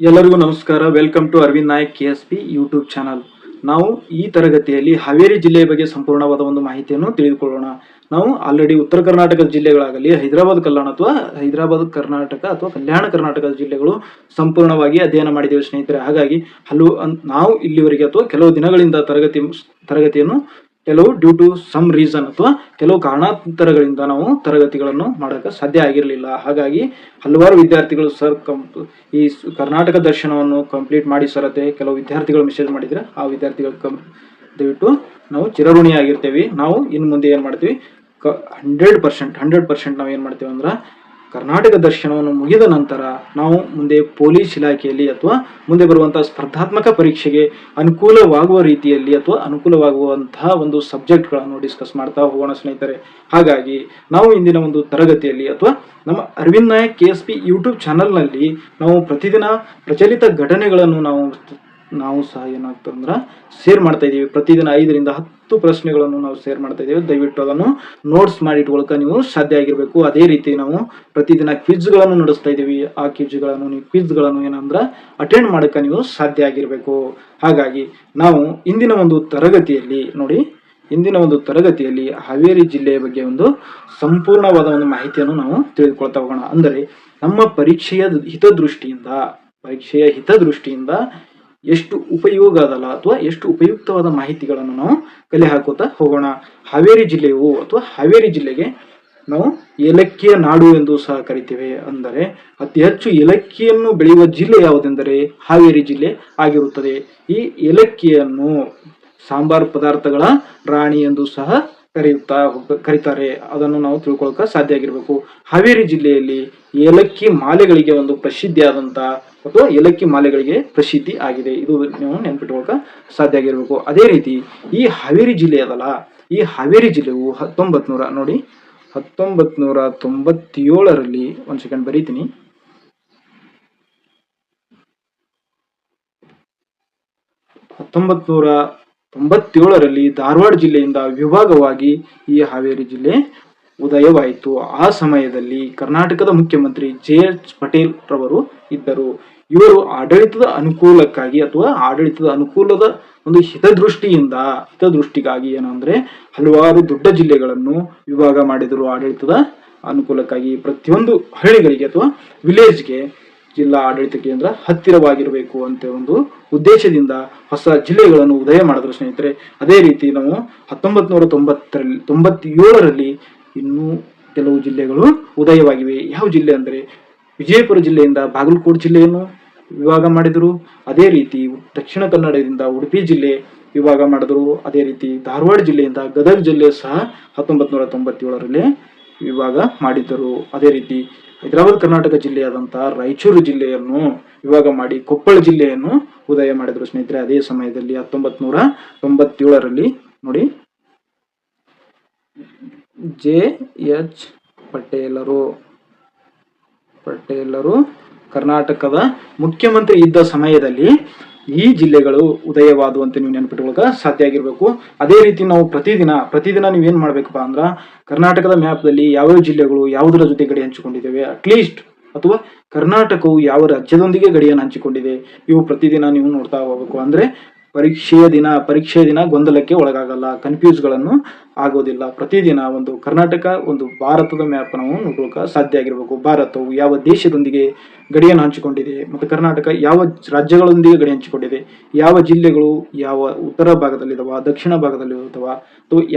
ಎಲ್ಲರಿಗೂ ನಮಸ್ಕಾರ. Welcome to Aravind Nayak KSP YouTube channel. ನಾವು ಈ ತರಗತಿಯಲ್ಲಿ ಹಾವೇರಿ ಜಿಲ್ಲೆಯ ಬಗ್ಗೆ ಸಂಪೂರ್ಣವಾದ ಒಂದು ಮಾಹಿತಿಯನ್ನು ತಿಳಿದುಕೊಳ್ಳೋಣ. ನಾವು ಆಲ್ರೆಡಿ ಉತ್ತರ ಕರ್ನಾಟಕದ ಜಿಲ್ಲೆಗಳಾಗಲಿ ಹೈದರಾಬಾದ್ ಕರ್ನಾಟಕ ಅಥವಾ ಕಲ್ಯಾಣ ಕರ್ನಾಟಕದ ಜಿಲ್ಲೆಗಳು ಸಂಪೂರ್ಣವಾಗಿ ಅಧ್ಯಯನ ಮಾಡಿದ್ದೇವೆ ಸ್ನೇಹಿತರೆ. ಹಾಗಾಗಿ ನಾವು ಇಲ್ಲಿವರೆಗೆ ಅಥವಾ ಕೆಲವು ದಿನಗಳಿಂದ ತರಗತಿಯನ್ನು ಡ್ಯೂ ಟು ಸಮ್ ರೀಸನ್ ಅಥವಾ ಕೆಲವು ಕಾರಣಾಂತರಗಳಿಂದ ನಾವು ತರಗತಿಗಳನ್ನು ಮಾಡಕ್ಕೆ ಸಾಧ್ಯ ಆಗಿರಲಿಲ್ಲ. ಹಾಗಾಗಿ ಹಲವಾರು ವಿದ್ಯಾರ್ಥಿಗಳು ಈ ಕರ್ನಾಟಕ ದರ್ಶನವನ್ನು ಕಂಪ್ಲೀಟ್ ಮಾಡಿ ಸರ್ ಅಂತ ಕೆಲವು ವಿದ್ಯಾರ್ಥಿಗಳು ಮೆಸೇಜ್ ಮಾಡಿದ್ರೆ ಆ ವಿದ್ಯಾರ್ಥಿಗಳು ದಯವಿಟ್ಟು ನಾವು ಚಿರಋಣಿಯಾಗಿರ್ತೇವೆ. ನಾವು ಇನ್ನು ಮುಂದೆ ಏನು ಮಾಡ್ತೀವಿ, 100% ನಾವು ಏನು ಮಾಡ್ತೀವಿ ಅಂದ್ರೆ ಕರ್ನಾಟಕ ದರ್ಶನವನ್ನು ಮುಗಿದ ನಂತರ ನಾವು ಮುಂದೆ ಪೊಲೀಸ್ ಇಲಾಖೆಯಲ್ಲಿ ಅಥವಾ ಮುಂದೆ ಬರುವಂತಹ ಸ್ಪರ್ಧಾತ್ಮಕ ಪರೀಕ್ಷೆಗೆ ಅನುಕೂಲವಾಗುವ ರೀತಿಯಲ್ಲಿ ಅಥವಾ ಅನುಕೂಲವಾಗುವಂತಹ ಒಂದು ಸಬ್ಜೆಕ್ಟ್ಗಳನ್ನು ಡಿಸ್ಕಸ್ ಮಾಡ್ತಾ ಹೋಗೋಣ ಸ್ನೇಹಿತರೆ. ಹಾಗಾಗಿ ನಾವು ಇಂದಿನ ಒಂದು ತರಗತಿಯಲ್ಲಿ ಅಥವಾ ನಮ್ಮ ಅರವಿಂದ್ ನಾಯಕ್ KSP ಯೂಟ್ಯೂಬ್ ಚಾನಲ್ನಲ್ಲಿ ನಾವು ಪ್ರತಿದಿನ ಪ್ರಚಲಿತ ಘಟನೆಗಳನ್ನು ನಾವು ಸಹ ಏನಾಗ್ತಂದ್ರೆ ಶೇರ್ ಮಾಡ್ತಾ ಇದ್ದೀವಿ. ಪ್ರತಿದಿನ 5ರಿಂದ 10 ಪ್ರಶ್ನೆಗಳನ್ನು ನಾವು ಶೇರ್ ಮಾಡ್ತಾ ಇದ್ದೀವಿ. ದಯವಿಟ್ಟು ಅದನ್ನು ನೋಟ್ಸ್ ಮಾಡಿ ಇಟ್ಕೊಳ್ಳೋಕೆ ನೀವು ಸಾಧ್ಯ ಆಗಿರಬೇಕು. ಅದೇ ರೀತಿ ನಾವು ಪ್ರತಿದಿನ ಕ್ವಿಜ್ಗಳನ್ನು ನಡೆಸ್ತಾ ಇದ್ದೀವಿ. ಆ ಕ್ವಿಜ್ಗಳನ್ನು ಏನಂದ್ರೆ ಅಟೆಂಡ್ ಮಾಡೋಕೆ ನೀವು ಸಾಧ್ಯ ಆಗಿರಬೇಕು. ಹಾಗಾಗಿ ನಾವು ಇಂದಿನ ಒಂದು ತರಗತಿಯಲ್ಲಿ ಹಾವೇರಿ ಜಿಲ್ಲೆಯ ಬಗ್ಗೆ ಒಂದು ಸಂಪೂರ್ಣವಾದ ಒಂದು ಮಾಹಿತಿಯನ್ನು ನಾವು ತಿಳಿದುಕೊಳ್ತಾ ಹೋಗೋಣ. ಅಂದರೆ ನಮ್ಮ ಪರೀಕ್ಷೆಯ ಹಿತದೃಷ್ಟಿಯಿಂದ ಎಷ್ಟು ಉಪಯೋಗ ಅದಲ್ಲ ಅಥವಾ ಎಷ್ಟು ಉಪಯುಕ್ತವಾದ ಮಾಹಿತಿಗಳನ್ನು ನಾವು ಕಲೆ ಹಾಕುತ್ತಾ ಹೋಗೋಣ. ಹಾವೇರಿ ಜಿಲ್ಲೆಗೆ ನಾವು ಏಲಕ್ಕಿಯ ನಾಡು ಎಂದು ಸಹ ಕರಿತೇವೆ. ಅಂದರೆ ಅತಿ ಹೆಚ್ಚು ಏಲಕ್ಕಿಯನ್ನು ಬೆಳೆಯುವ ಜಿಲ್ಲೆ ಯಾವುದೆಂದರೆ ಹಾವೇರಿ ಜಿಲ್ಲೆ ಆಗಿರುತ್ತದೆ. ಈ ಏಲಕ್ಕಿಯನ್ನು ಸಾಂಬಾರ್ ಪದಾರ್ಥಗಳ ರಾಣಿ ಎಂದು ಸಹ ಕರೀತಾರೆ. ಅದನ್ನು ನಾವು ತಿಳ್ಕೊಳ್ಳೋಕೆ ಸಾಧ್ಯ ಆಗಿರಬೇಕು. ಹಾವೇರಿ ಜಿಲ್ಲೆಯಲ್ಲಿ ಏಲಕ್ಕಿ ಮಾಲೆಗಳಿಗೆ ಒಂದು ಪ್ರಸಿದ್ಧಿ ಆಗಿದೆ. ಇದು ನೀವು ನೆನಪಿಟ್ಕೊಳ್ಳೋಕೆ ಸಾಧ್ಯ ಆಗಿರಬೇಕು. ಅದೇ ರೀತಿ ಈ ಹಾವೇರಿ ಜಿಲ್ಲೆಯು 1997ರಲ್ಲಿ ಒಂದು ಸೆಕೆಂಡ್ ಬರೀತೀನಿ. 1997ರಲ್ಲಿ ಧಾರವಾಡ ಜಿಲ್ಲೆಯಿಂದ ವಿಭಾಗವಾಗಿ ಈ ಹಾವೇರಿ ಜಿಲ್ಲೆ ಉದಯವಾಯಿತು. ಆ ಸಮಯದಲ್ಲಿ ಕರ್ನಾಟಕದ ಮುಖ್ಯಮಂತ್ರಿ JH ಪಟೇಲ್ ರವರು ಇದ್ದರು. ಇವರು ಆಡಳಿತದ ಅನುಕೂಲದ ಒಂದು ಹಿತದೃಷ್ಟಿಗಾಗಿ ಏನಂದ್ರೆ ಹಲವಾರು ದೊಡ್ಡ ಜಿಲ್ಲೆಗಳನ್ನು ವಿಭಾಗ ಮಾಡಿದರು. ಆಡಳಿತದ ಅನುಕೂಲಕ್ಕಾಗಿ ಪ್ರತಿಯೊಂದು ಹಳ್ಳಿಗಳಿಗೆ ಅಥವಾ ವಿಲೇಜ್ಗೆ ಜಿಲ್ಲಾ ಆಡಳಿತ ಕೇಂದ್ರ ಹತ್ತಿರವಾಗಿರಬೇಕು ಅಂತ ಒಂದು ಉದ್ದೇಶದಿಂದ ಹೊಸ ಜಿಲ್ಲೆಗಳನ್ನು ಉದಯ ಮಾಡಿದ್ರು ಸ್ನೇಹಿತರೆ. ಅದೇ ರೀತಿ ನಾವು 1997ರಲ್ಲಿ ಇನ್ನೂ ಕೆಲವು ಜಿಲ್ಲೆಗಳು ಉದಯವಾಗಿವೆ. ಯಾವ ಜಿಲ್ಲೆ ಅಂದರೆ ವಿಜಯಪುರ ಜಿಲ್ಲೆಯಿಂದ ಬಾಗಲಕೋಟೆ ಜಿಲ್ಲೆಯನ್ನು ವಿಭಾಗ ಮಾಡಿದರು. ಅದೇ ರೀತಿ ದಕ್ಷಿಣ ಕನ್ನಡದಿಂದ ಉಡುಪಿ ಜಿಲ್ಲೆ ವಿಭಾಗ ಮಾಡಿದರು. ಅದೇ ರೀತಿ ಧಾರವಾಡ ಜಿಲ್ಲೆಯಿಂದ ಗದಗ ಜಿಲ್ಲೆ ಸಹ 1997ರಲ್ಲಿ ವಿಭಾಗ ಮಾಡಿದ್ದರು. ಅದೇ ರೀತಿ ಹೈದರಾಬಾದ್ ಕರ್ನಾಟಕ ಜಿಲ್ಲೆಯಾದಂತಹ ರಾಯಚೂರು ಜಿಲ್ಲೆಯನ್ನು ವಿಭಾಗ ಮಾಡಿ ಕೊಪ್ಪಳ ಜಿಲ್ಲೆಯನ್ನು ಉದಯ ಮಾಡಿದರು ಸ್ನೇಹಿತರೆ. ಅದೇ ಸಮಯದಲ್ಲಿ 1997ರಲ್ಲಿ ನೋಡಿ JH ಪಟೇಲರು ಕರ್ನಾಟಕದ ಮುಖ್ಯಮಂತ್ರಿ ಇದ್ದ ಸಮಯದಲ್ಲಿ ಈ ಜಿಲ್ಲೆಗಳು ಉದಯವಾದುವಂತೆ ನೀವು ನೆನಪಿಟ್ಕೊಳ್ಳೋಕೆ ಸಾಧ್ಯ ಆಗಿರಬೇಕು. ಅದೇ ರೀತಿ ನಾವು ಪ್ರತಿದಿನ ನೀವೇನ್ ಮಾಡ್ಬೇಕಪ್ಪ ಅಂದ್ರ ಕರ್ನಾಟಕದ ಮ್ಯಾಪ್ದಲ್ಲಿ ಯಾವ್ಯಾವ ಜಿಲ್ಲೆಗಳು ಯಾವುದರ ಜೊತೆ ಗಡಿ ಹಂಚಿಕೊಂಡಿದ್ದೇವೆ ಅಟ್ಲೀಸ್ಟ್ ಅಥವಾ ಕರ್ನಾಟಕವು ಯಾವ ರಾಜ್ಯದೊಂದಿಗೆ ಗಡಿಯನ್ನು ಹಂಚಿಕೊಂಡಿದೆ ಇವು ಪ್ರತಿದಿನ ನೀವು ನೋಡ್ತಾ ಹೋಗಬೇಕು. ಅಂದ್ರೆ ಪರೀಕ್ಷೆಯ ದಿನ ಗೊಂದಲಕ್ಕೆ ಒಳಗಾಗಲ್ಲ, ಕನ್ಫ್ಯೂಸ್ಗಳನ್ನು ಆಗೋದಿಲ್ಲ. ಪ್ರತಿದಿನ ಒಂದು ಕರ್ನಾಟಕ ಒಂದು ಭಾರತದ ಮ್ಯಾಪ್ ನಾವು ನೋಡೋಕೆ ಸಾಧ್ಯ ಆಗಿರಬೇಕು. ಭಾರತವು ಯಾವ ದೇಶದೊಂದಿಗೆ ಗಡಿಯನ್ನು ಹಂಚಿಕೊಂಡಿದೆ ಮತ್ತು ಕರ್ನಾಟಕ ಯಾವ ರಾಜ್ಯಗಳೊಂದಿಗೆ ಗಡಿ ಹಂಚಿಕೊಂಡಿದೆ, ಯಾವ ಜಿಲ್ಲೆಗಳು ಯಾವ ಉತ್ತರ ಭಾಗದಲ್ಲಿದಾವ, ದಕ್ಷಿಣ ಭಾಗದಲ್ಲಿದಾವ, ಅಥವಾ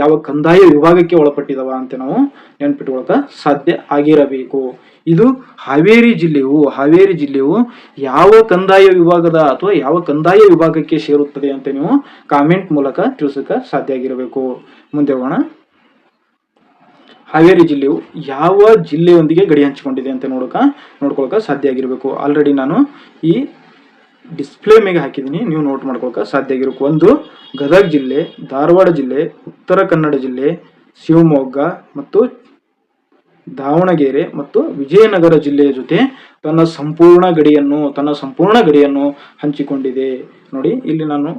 ಯಾವ ಕಂದಾಯ ವಿಭಾಗಕ್ಕೆ ಒಳಪಟ್ಟಿದಾವ ಅಂತ ನಾವು ನೆನಪಿಟ್ಕೊಳ್ಳೋಕೆ ಸಾಧ್ಯ ಆಗಿರಬೇಕು. ಇದು ಹಾವೇರಿ ಜಿಲ್ಲೆಯು ಯಾವ ಕಂದಾಯ ವಿಭಾಗದ ಅಥವಾ ಯಾವ ಕಂದಾಯ ವಿಭಾಗಕ್ಕೆ ಸೇರುತ್ತದೆ ಅಂತ ನೀವು ಕಾಮೆಂಟ್ ಮೂಲಕ ತಿಳಿಸೋಕೆ ಸಾಧ್ಯ ಆಗಿರಬೇಕು. ಮುಂದೆ ಹೋಗೋಣ. ಹಾವೇರಿ ಜಿಲ್ಲೆಯು ಯಾವ ಜಿಲ್ಲೆಯೊಂದಿಗೆ ಗಡಿ ಹಂಚಿಕೊಂಡಿದೆ ಅಂತ ನೋಡ್ಕೊಳ್ಳೋಕೆ ಸಾಧ್ಯ ಆಗಿರಬೇಕು. ಆಲ್ರೆಡಿ ನಾನು ಈ ಡಿಸ್ಪ್ಲೇ ಮೇಲೆ ಹಾಕಿದ್ದೀನಿ, ನೀವು ನೋಟ್ ಮಾಡ್ಕೊಳ್ಳೋಕೆ ಸಾಧ್ಯ ಆಗಿರಬೇಕು. ಒಂದು ಗದಗ ಜಿಲ್ಲೆ, ಧಾರವಾಡ ಜಿಲ್ಲೆ, ಉತ್ತರ ಕನ್ನಡ ಜಿಲ್ಲೆ, ಶಿವಮೊಗ್ಗ ಮತ್ತು ದಾವಣಗೆರೆ ಮತ್ತು ವಿಜಯನಗರ ಜಿಲ್ಲೆಯ ಜೊತೆ ತನ್ನ ಸಂಪೂರ್ಣ ಗಡಿಯನ್ನು ಹಂಚಿಕೊಂಡಿದೆ. ನೋಡಿ ಇಲ್ಲಿ ನಾನು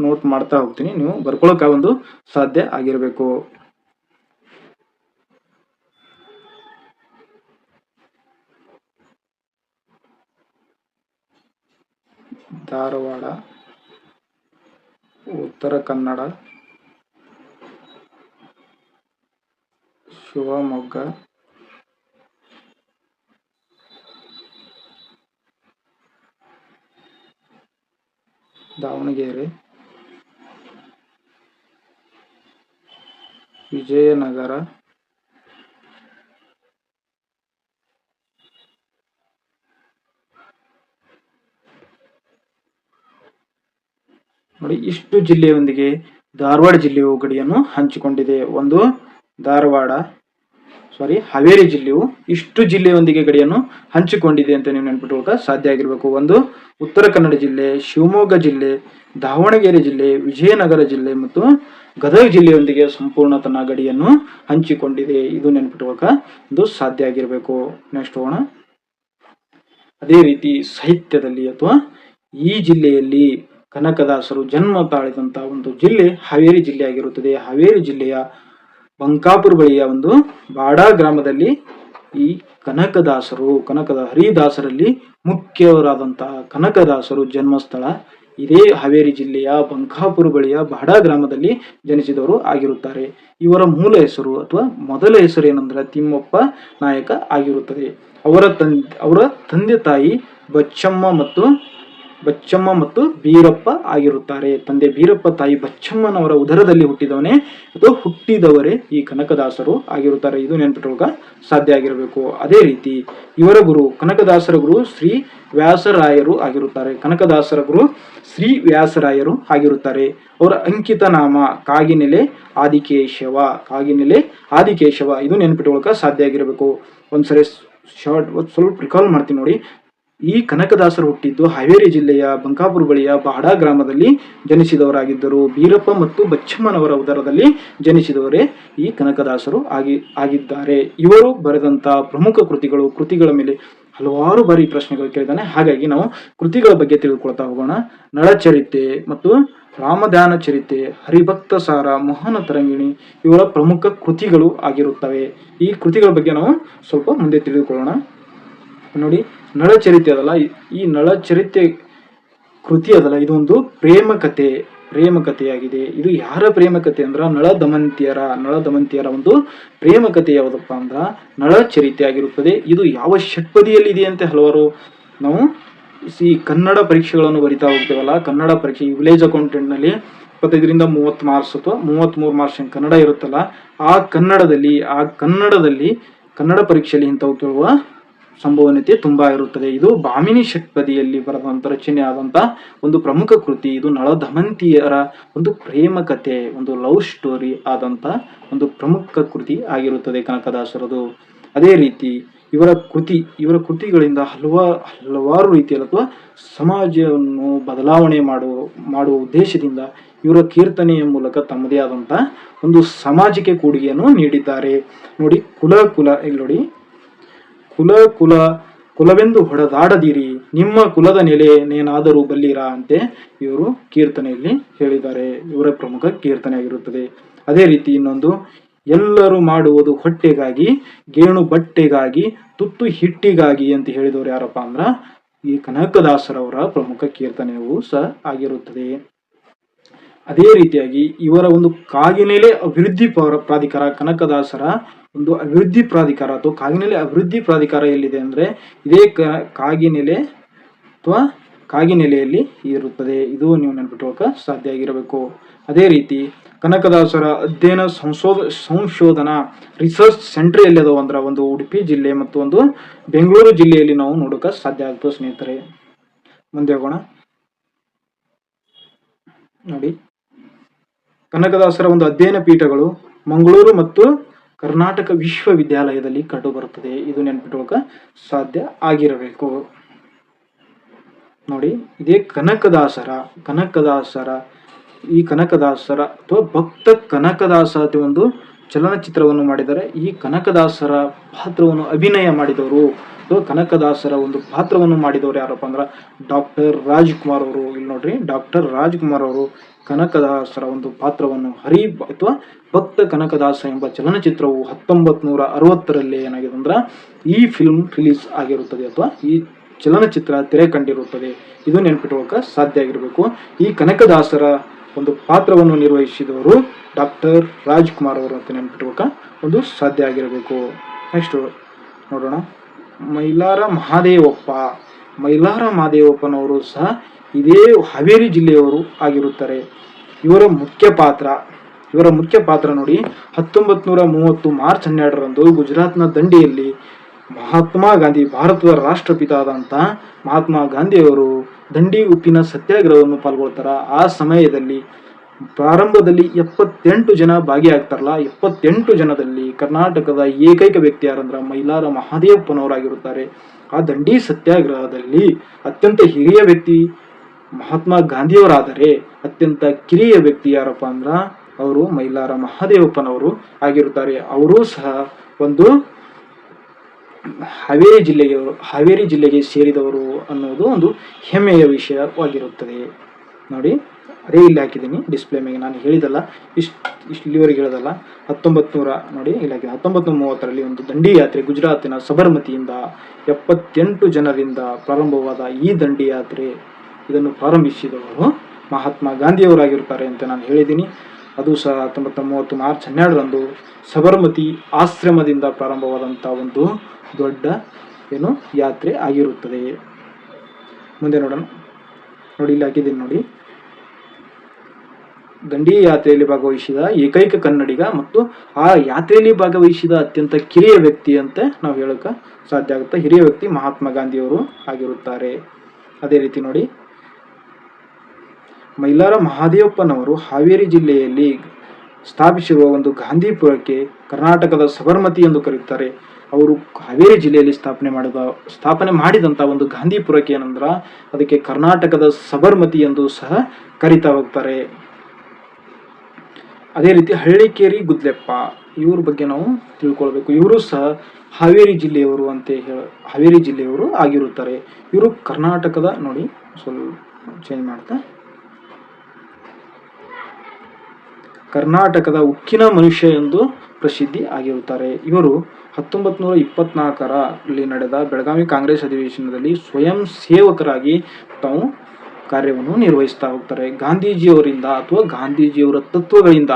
ನೋಟ್ ಮಾಡ್ತಾ ಹೋಗ್ತೀನಿ, ನೀವು ಬರ್ಕೊಳ್ಳೋಕೆ ಒಂದು ಸಾಧ್ಯ ಆಗಿರಬೇಕು. ಧಾರವಾಡ, ಉತ್ತರ ಕನ್ನಡ, ಶಿವಮೊಗ್ಗ, ದಾವಣಗೆರೆ, ವಿಜಯನಗರ, ನೋಡಿ ಇಷ್ಟು ಜಿಲ್ಲೆಯೊಂದಿಗೆ ಧಾರವಾಡ ಜಿಲ್ಲೆಯು ಗಡಿಯನ್ನು ಹಂಚಿಕೊಂಡಿದೆ. ಒಂದು ಹಾವೇರಿ ಜಿಲ್ಲೆಯು ಇಷ್ಟು ಜಿಲ್ಲೆಯೊಂದಿಗೆ ಗಡಿಯನ್ನು ಹಂಚಿಕೊಂಡಿದೆ ಅಂತ ನೀವು ನೆನಪಿಟ್ಟುಕೊಳ್ಳಕ ಸಾಧ್ಯ ಆಗಿರಬೇಕು. ಒಂದು ಉತ್ತರ ಕನ್ನಡ ಜಿಲ್ಲೆ, ಶಿವಮೊಗ್ಗ ಜಿಲ್ಲೆ, ದಾವಣಗೆರೆ ಜಿಲ್ಲೆ, ವಿಜಯನಗರ ಜಿಲ್ಲೆ ಮತ್ತು ಗದಗ ಜಿಲ್ಲೆಯೊಂದಿಗೆ ಸಂಪೂರ್ಣ ತನ್ನ ಗಡಿಯನ್ನು ಹಂಚಿಕೊಂಡಿದೆ. ಇದು ನೆನಪಿಟ್ಟುಕೊಳ್ಳಕ ಇದು ಸಾಧ್ಯ ಆಗಿರಬೇಕು. ನೆಕ್ಸ್ಟ್ ಹೋಗೋಣ. ಅದೇ ರೀತಿ ಸಾಹಿತ್ಯದಲ್ಲಿ ಅಥವಾ ಈ ಜಿಲ್ಲೆಯಲ್ಲಿ ಕನಕದಾಸರು ಜನ್ಮ ತಾಳಿದಂತಹ ಒಂದು ಜಿಲ್ಲೆ ಹಾವೇರಿ ಜಿಲ್ಲೆ ಆಗಿರುತ್ತದೆ. ಹಾವೇರಿ ಜಿಲ್ಲೆಯ ಬಂಕಾಪುರ ಬಳಿಯ ಒಂದು ಬಾಡಾ ಗ್ರಾಮದಲ್ಲಿ ಈ ಹರಿದಾಸರಲ್ಲಿ ಮುಖ್ಯವರಾದಂತಹ ಕನಕದಾಸರು ಜನ್ಮಸ್ಥಳ ಇದೇ ಹಾವೇರಿ ಜಿಲ್ಲೆಯ ಬಂಕಾಪುರ ಬಳಿಯ ಬಾಡಾ ಗ್ರಾಮದಲ್ಲಿ ಜನಿಸಿದವರು ಆಗಿರುತ್ತಾರೆ. ಇವರ ಮೂಲ ಹೆಸರು ಅಥವಾ ಮೊದಲ ಹೆಸರು ಏನಂದ್ರೆ ತಿಮ್ಮಪ್ಪ ನಾಯಕ ಆಗಿರುತ್ತದೆ. ಅವರ ತಂದೆ ತಾಯಿ ಬಚ್ಚಮ್ಮ ಮತ್ತು ಬೀರಪ್ಪ ಆಗಿರುತ್ತಾರೆ. ತಂದೆ ಬೀರಪ್ಪ, ತಾಯಿ ಬಚ್ಚಮ್ಮನವರ ಉದರದಲ್ಲಿ ಹುಟ್ಟಿದವರೇ ಈ ಕನಕದಾಸರು ಆಗಿರುತ್ತಾರೆ. ಇದು ನೆನಪಿಟ್ಟುಕೊಳ್ಳಕ ಸಾಧ್ಯ ಆಗಿರಬೇಕು. ಅದೇ ರೀತಿ ಇವರ ಕನಕದಾಸರ ಗುರು ಶ್ರೀ ವ್ಯಾಸರಾಯರು ಆಗಿರುತ್ತಾರೆ. ಅವರ ಅಂಕಿತ ನಾಮ ಕಾಗಿನೆಲೆ ಆದಿಕೇಶವ. ಇದು ನೆನಪಿಟ್ಟುಕೊಳ್ಳಕ ಸಾಧ್ಯ ಆಗಿರಬೇಕು. ಒಂದ್ಸರಿ ಸ್ವಲ್ಪ ರಿಕಾಲ್ ಮಾಡ್ತೀನಿ ನೋಡಿ. ಈ ಕನಕದಾಸರು ಹುಟ್ಟಿದ್ದು ಹಾವೇರಿ ಜಿಲ್ಲೆಯ ಬಂಕಾಪುರ ಬಳಿಯ ಬಾಡಾ ಗ್ರಾಮದಲ್ಲಿ ಜನಿಸಿದವರಾಗಿದ್ದರು. ಬೀರಪ್ಪ ಮತ್ತು ಬಚ್ಚಮ್ಮನವರ ಉದರದಲ್ಲಿ ಜನಿಸಿದವರೇ ಈ ಕನಕದಾಸರು ಆಗಿದ್ದಾರೆ. ಇವರು ಬರೆದಂತಹ ಪ್ರಮುಖ ಕೃತಿಗಳ ಮೇಲೆ ಹಲವಾರು ಬಾರಿ ಪ್ರಶ್ನೆಗಳು ಕೇಳಿದ್ದಾನೆ. ಹಾಗಾಗಿ ನಾವು ಕೃತಿಗಳ ಬಗ್ಗೆ ತಿಳಿದುಕೊಳ್ತಾ ಹೋಗೋಣ. ನಳಚರಿತೆ ಮತ್ತು ರಾಮಧ್ಯಾನ ಚರಿತೆ, ಹರಿಭಕ್ತ ಸಾರ, ಮೋಹನ ತರಂಗಿಣಿ ಇವರ ಪ್ರಮುಖ ಕೃತಿಗಳು ಆಗಿರುತ್ತವೆ. ಈ ಕೃತಿಗಳ ಬಗ್ಗೆ ನಾವು ಸ್ವಲ್ಪ ಮುಂದೆ ತಿಳಿದುಕೊಳ್ಳೋಣ. ನೋಡಿ, ನಳಚರಿತೆ ಅದಲ್ಲ, ಈ ನಳಚರಿತೆ ಕೃತಿ ಅದಲ್ಲ, ಇದೊಂದು ಪ್ರೇಮಕಥೆಯಾಗಿದೆ. ಇದು ಯಾರ ಪ್ರೇಮಕಥೆ ಅಂದ್ರ ನಳ ದಮಂತಿಯರ ಒಂದು ಪ್ರೇಮಕಥೆ. ಯಾವುದಪ್ಪ ಅಂದ್ರ ನಳಚರಿತೆ ಆಗಿರುತ್ತದೆ. ಇದು ಯಾವ ಷಟ್ಪದಿಯಲ್ಲಿ ಇದೆ ಅಂತ ಹಲವಾರು ನಾವು ಈ ಕನ್ನಡ ಪರೀಕ್ಷೆಗಳನ್ನು ಬರಿತಾ ಹೋಗ್ತೇವಲ್ಲ, ಕನ್ನಡ ಪರೀಕ್ಷೆ ವಿಲೇಜ್ ಅಕೌಂಟೆಂಟ್ ನಲ್ಲಿ 25ರಿಂದ 30 ಮಾರ್ಕ್ಸ್ ಅಥವಾ 33 ಮಾರ್ಕ್ಸ್ ಕನ್ನಡ ಇರುತ್ತಲ್ಲ, ಆ ಕನ್ನಡದಲ್ಲಿ ಕನ್ನಡ ಪರೀಕ್ಷೆಯಲ್ಲಿ ಇಂಥವು ಕೇಳುವ ಸಂಭವನೀಯತೆ ತುಂಬಾ ಇರುತ್ತದೆ. ಇದು ಭಾಮಿನಿ ಷಟ್ಪದಿಯಲ್ಲಿ ಬರೆದಂತ ರಚನೆ ಆದಂತ ಒಂದು ಪ್ರಮುಖ ಕೃತಿ. ಇದು ನಳದಮಂತಿಯರ ಒಂದು ಪ್ರೇಮ ಕಥೆ, ಒಂದು ಲವ್ ಸ್ಟೋರಿ ಆದಂತ ಒಂದು ಪ್ರಮುಖ ಕೃತಿ ಆಗಿರುತ್ತದೆ ಕನಕದಾಸರದು. ಅದೇ ರೀತಿ ಇವರ ಕೃತಿಗಳಿಂದ ಹಲವಾರು ರೀತಿಯಲ್ಲಿ ಅಥವಾ ಸಮಾಜವನ್ನು ಬದಲಾವಣೆ ಮಾಡುವ ಉದ್ದೇಶದಿಂದ ಇವರ ಕೀರ್ತನೆಯ ಮೂಲಕ ತಮ್ಮದೇ ಆದಂತ ಒಂದು ಸಮಾಜಕ್ಕೆ ಕೊಡುಗೆಯನ್ನು ನೀಡಿದ್ದಾರೆ. ನೋಡಿ, ಕುಲವೆಂದು ಹೊಡೆದಾಡದಿರಿ, ನಿಮ್ಮ ಕುಲದ ನೆಲೆನೇನಾದರೂ ಬಲ್ಲಿರಾ ಅಂತೆ ಇವರು ಕೀರ್ತನೆಯಲ್ಲಿ ಹೇಳಿದ್ದಾರೆ. ಇವರ ಪ್ರಮುಖ ಕೀರ್ತನೆ ಆಗಿರುತ್ತದೆ. ಅದೇ ರೀತಿ ಇನ್ನೊಂದು, ಎಲ್ಲರೂ ಮಾಡುವುದು ಹೊಟ್ಟೆಗಾಗಿ, ಗೇಣು ಬಟ್ಟೆಗಾಗಿ, ತುತ್ತು ಹಿಟ್ಟಿಗಾಗಿ ಅಂತ ಹೇಳಿದವರು ಯಾರಪ್ಪ ಅಂದ್ರ ಈ ಕನಕದಾಸರವರ ಪ್ರಮುಖ ಕೀರ್ತನೆಯೂ ಸಹ ಆಗಿರುತ್ತದೆ. ಅದೇ ರೀತಿಯಾಗಿ ಇವರ ಒಂದು ಕಾಗಿನೆಲೆ ಅಭಿವೃದ್ಧಿ ಪ್ರಾಧಿಕಾರ, ಕನಕದಾಸರ ಒಂದು ಅಭಿವೃದ್ಧಿ ಪ್ರಾಧಿಕಾರ ಅಥವಾ ಕಾಗಿನೆಲೆ ಅಭಿವೃದ್ಧಿ ಪ್ರಾಧಿಕಾರ ಎಲ್ಲಿದೆ ಅಂದ್ರೆ ಇದೇ ಕಾಗಿನೆಲೆಯಲ್ಲಿ ಇರುತ್ತದೆ. ಇದು ನೀವು ನೆನಪಿಟ್ಟುಕೊಳ್ಳಕ ಸಾಧ್ಯ ಆಗಿರಬೇಕು. ಅದೇ ರೀತಿ ಕನಕದಾಸರ ಅಧ್ಯಯನ ಸಂಶೋಧನಾ ರಿಸರ್ಚ್ ಸೆಂಟರ್ ಎಲ್ಲಿದಾವ ಅಂದ್ರೆ ಒಂದು ಉಡುಪಿ ಜಿಲ್ಲೆ ಮತ್ತು ಒಂದು ಬೆಂಗಳೂರು ಜಿಲ್ಲೆಯಲ್ಲಿ ನಾವು ನೋಡೋಕೆ ಸಾಧ್ಯ ಆಗ್ತದೆ ಸ್ನೇಹಿತರೆ. ಮುಂದೆ ಹೋಗೋಣ. ನೋಡಿ, ಕನಕದಾಸರ ಒಂದು ಅಧ್ಯಯನ ಪೀಠಗಳು ಮಂಗಳೂರು ಮತ್ತು ಕರ್ನಾಟಕ ವಿಶ್ವವಿದ್ಯಾಲಯದಲ್ಲಿ ಕಂಡು ಬರುತ್ತದೆ. ಇದು ನೆನಪಿಟ್ಟುಕೊಳ್ಳಕ ಸಾಧ್ಯ ಆಗಿರಬೇಕು. ನೋಡಿ, ಇದೇ ಕನಕದಾಸರ ಅಥವಾ ಭಕ್ತ ಕನಕದಾಸ ಅಂತ ಒಂದು ಚಲನಚಿತ್ರವನ್ನು ಮಾಡಿದ್ದಾರೆ. ಈ ಕನಕದಾಸರ ಪಾತ್ರವನ್ನು ಅಭಿನಯ ಮಾಡಿದವರು ಅಥವಾ ಕನಕದಾಸರ ಒಂದು ಪಾತ್ರವನ್ನು ಮಾಡಿದವರು ಯಾರಪ್ಪ ಅಂದ್ರ ಡಾಕ್ಟರ್ ರಾಜ್ಕುಮಾರ್ ಅವರು. ಇಲ್ಲಿ ನೋಡ್ರಿ, ಡಾಕ್ಟರ್ ರಾಜ್ಕುಮಾರ್ ಅವರು ಕನಕದಾಸರ ಒಂದು ಪಾತ್ರವನ್ನು ಅಥವಾ ಭಕ್ತ ಕನಕದಾಸ ಎಂಬ ಚಲನಚಿತ್ರವು 1960ರಲ್ಲಿ ಏನಾಗಿದೆ ಅಂದ್ರ ಈ ಫಿಲ್ಮ್ ರಿಲೀಸ್ ಆಗಿರುತ್ತದೆ ಅಥವಾ ಈ ಚಲನಚಿತ್ರ ತೆರೆ ಕಂಡಿರುತ್ತದೆ. ಇದು ನೆನಪಿಟ್ಟುಕೊಳ್ಳೋಕೆ ಸಾಧ್ಯ ಆಗಿರಬೇಕು. ಈ ಕನಕದಾಸರ ಒಂದು ಪಾತ್ರವನ್ನು ನಿರ್ವಹಿಸಿದವರು ಡಾಕ್ಟರ್ ರಾಜ್ಕುಮಾರ್ ಅವರು ಅಂತ ನೆನಪಿಟ್ಟುಕೊಳ್ಳೋಕೆ ಒಂದು ಸಾಧ್ಯ ಆಗಿರಬೇಕು. ನೆಕ್ಸ್ಟ್ ನೋಡೋಣ, ಮೈಲಾರ ಮಹಾದೇವಪ್ಪನವರು ಸಹ ಇದೇ ಹಾವೇರಿ ಜಿಲ್ಲೆಯವರು ಆಗಿರುತ್ತಾರೆ. ಇವರ ಮುಖ್ಯ ಪಾತ್ರ ನೋಡಿ, 1930 ಮಾರ್ಚ್ 12ರಂದು ಗುಜರಾತ್ನ ದಂಡಿಯಲ್ಲಿ ಮಹಾತ್ಮ ಗಾಂಧಿ, ಭಾರತದ ರಾಷ್ಟ್ರಪಿತ ಆದಂಥ ಮಹಾತ್ಮ ಗಾಂಧಿಯವರು ದಂಡಿ ಉಪ್ಪಿನ ಸತ್ಯಾಗ್ರಹವನ್ನು ಪಾಲ್ಗೊಳ್ತಾರ. ಆ ಸಮಯದಲ್ಲಿ ಪ್ರಾರಂಭದಲ್ಲಿ 78 ಜನ ಭಾಗಿಯಾಗ್ತಾರಲ್ಲ, 78 ಜನದಲ್ಲಿ ಕರ್ನಾಟಕದ ಏಕೈಕ ವ್ಯಕ್ತಿ ಯಾರಂದ್ರೆ ಮೈಲಾರ ಮಹಾದೇವಪ್ಪನವರಾಗಿರುತ್ತಾರೆ. ಆ ದಂಡಿ ಸತ್ಯಾಗ್ರಹದಲ್ಲಿ ಅತ್ಯಂತ ಹಿರಿಯ ವ್ಯಕ್ತಿ ಮಹಾತ್ಮ ಗಾಂಧಿಯವರಾದರೆ ಅತ್ಯಂತ ಕಿರಿಯ ವ್ಯಕ್ತಿ ಯಾರಪ್ಪ ಅಂದ್ರ ಅವರು ಮೈಲಾರ ಮಹಾದೇವಪ್ಪನವರು ಆಗಿರುತ್ತಾರೆ. ಅವರೂ ಸಹ ಒಂದು ಹಾವೇರಿ ಜಿಲ್ಲೆಗೆ ಸೇರಿದವರು ಅನ್ನೋದು ಒಂದು ಹೆಮ್ಮೆಯ ವಿಷಯವಾಗಿರುತ್ತದೆ. ನೋಡಿ, ಅದೇ ಇಲ್ಲಿ ಹಾಕಿದ್ದೀನಿ ಡಿಸ್ಪ್ಲೇ ಮೇಲೆ, ನಾನು ಹೇಳಿದಲ್ಲ ಇಲ್ಲಿವರೆಗೆ ಹೇಳೋದಲ್ಲ. 1900 ನೋಡಿ ಇಲ್ಲಿ ಹಾಕಿದ್ದೀನಿ. 1930ರಲ್ಲಿ ಒಂದು ದಂಡಿ ಯಾತ್ರೆ ಗುಜರಾತಿನ ಸಬರ್ಮತಿಯಿಂದ 78 ಜನರಿಂದ ಪ್ರಾರಂಭವಾದ ಈ ದಂಡಿ ಯಾತ್ರೆ, ಇದನ್ನು ಪ್ರಾರಂಭಿಸಿದವರು ಮಹಾತ್ಮ ಗಾಂಧಿಯವರಾಗಿರುತ್ತಾರೆ ಅಂತ ನಾನು ಹೇಳಿದ್ದೀನಿ. ಅದು ಸಹ 1930 ಮಾರ್ಚ್ 12ರಂದು ಸಬರ್ಮತಿ ಆಶ್ರಮದಿಂದ ಪ್ರಾರಂಭವಾದಂಥ ಒಂದು ದೊಡ್ಡ ಯಾತ್ರೆ ಆಗಿರುತ್ತದೆ. ಮುಂದೆ ನೋಡೋಣ. ನೋಡಿ ಇಲ್ಲಿ ಹಾಕಿದ್ದೀನಿ ನೋಡಿ, ದಂಡಿ ಯಾತ್ರೆಯಲ್ಲಿ ಭಾಗವಹಿಸಿದ ಏಕೈಕ ಕನ್ನಡಿಗ ಮತ್ತು ಆ ಯಾತ್ರೆಯಲ್ಲಿ ಭಾಗವಹಿಸಿದ ಅತ್ಯಂತ ಕಿರಿಯ ವ್ಯಕ್ತಿ ಅಂತ ನಾವು ಹೇಳೋಕೆ ಸಾಧ್ಯ ಆಗುತ್ತೆ. ಹಿರಿಯ ವ್ಯಕ್ತಿ ಮಹಾತ್ಮ ಗಾಂಧಿಯವರು ಆಗಿರುತ್ತಾರೆ. ಅದೇ ರೀತಿ ನೋಡಿ, ಮೈಲಾರ ಮಹಾದೇವಪ್ಪನವರು ಹಾವೇರಿ ಜಿಲ್ಲೆಯಲ್ಲಿ ಸ್ಥಾಪಿಸಿರುವ ಒಂದು ಗಾಂಧಿಪುರಕ್ಕೆ ಕರ್ನಾಟಕದ ಸಬರ್ಮತಿ ಎಂದು ಕರೆಯುತ್ತಾರೆ. ಅವರು ಹಾವೇರಿ ಜಿಲ್ಲೆಯಲ್ಲಿ ಸ್ಥಾಪನೆ ಮಾಡಿದಂಥ ಒಂದು ಗಾಂಧಿಪುರಕ್ಕೆ ಏನಂದ್ರೆ ಅದಕ್ಕೆ ಕರ್ನಾಟಕದ ಸಬರ್ಮತಿ ಎಂದು ಸಹ ಕರೀತಾ ಹೋಗ್ತಾರೆ. ಅದೇ ರೀತಿ ಹಳ್ಳಿಕೇರಿ ಗುದ್ಲೆಪ್ಪ ಇವ್ರ ಬಗ್ಗೆ ನಾವು ತಿಳ್ಕೊಳ್ಬೇಕು. ಇವರು ಸಹ ಹಾವೇರಿ ಜಿಲ್ಲೆಯವರು ಆಗಿರುತ್ತಾರೆ. ಇವರು ಕರ್ನಾಟಕದ ನೋಡಿ ಸ್ವಲ್ಪ ಚೇಂಜ್ ಮಾಡ್ತಾ ಕರ್ನಾಟಕದ ಉಕ್ಕಿನ ಮನುಷ್ಯ ಎಂದು ಪ್ರಸಿದ್ಧಿ ಆಗಿರುತ್ತಾರೆ. ಇವರು 1924ರಲ್ಲಿ ನಡೆದ ಬೆಳಗಾವಿ ಕಾಂಗ್ರೆಸ್ ಅಧಿವೇಶನದಲ್ಲಿ ಸ್ವಯಂ ಸೇವಕರಾಗಿ ತಾವು ಕಾರ್ಯವನ್ನು ನಿರ್ವಹಿಸ್ತಾ ಹೋಗ್ತಾರೆ. ಗಾಂಧೀಜಿಯವರಿಂದ ಅಥವಾ ಗಾಂಧೀಜಿಯವರ ತತ್ವಗಳಿಂದ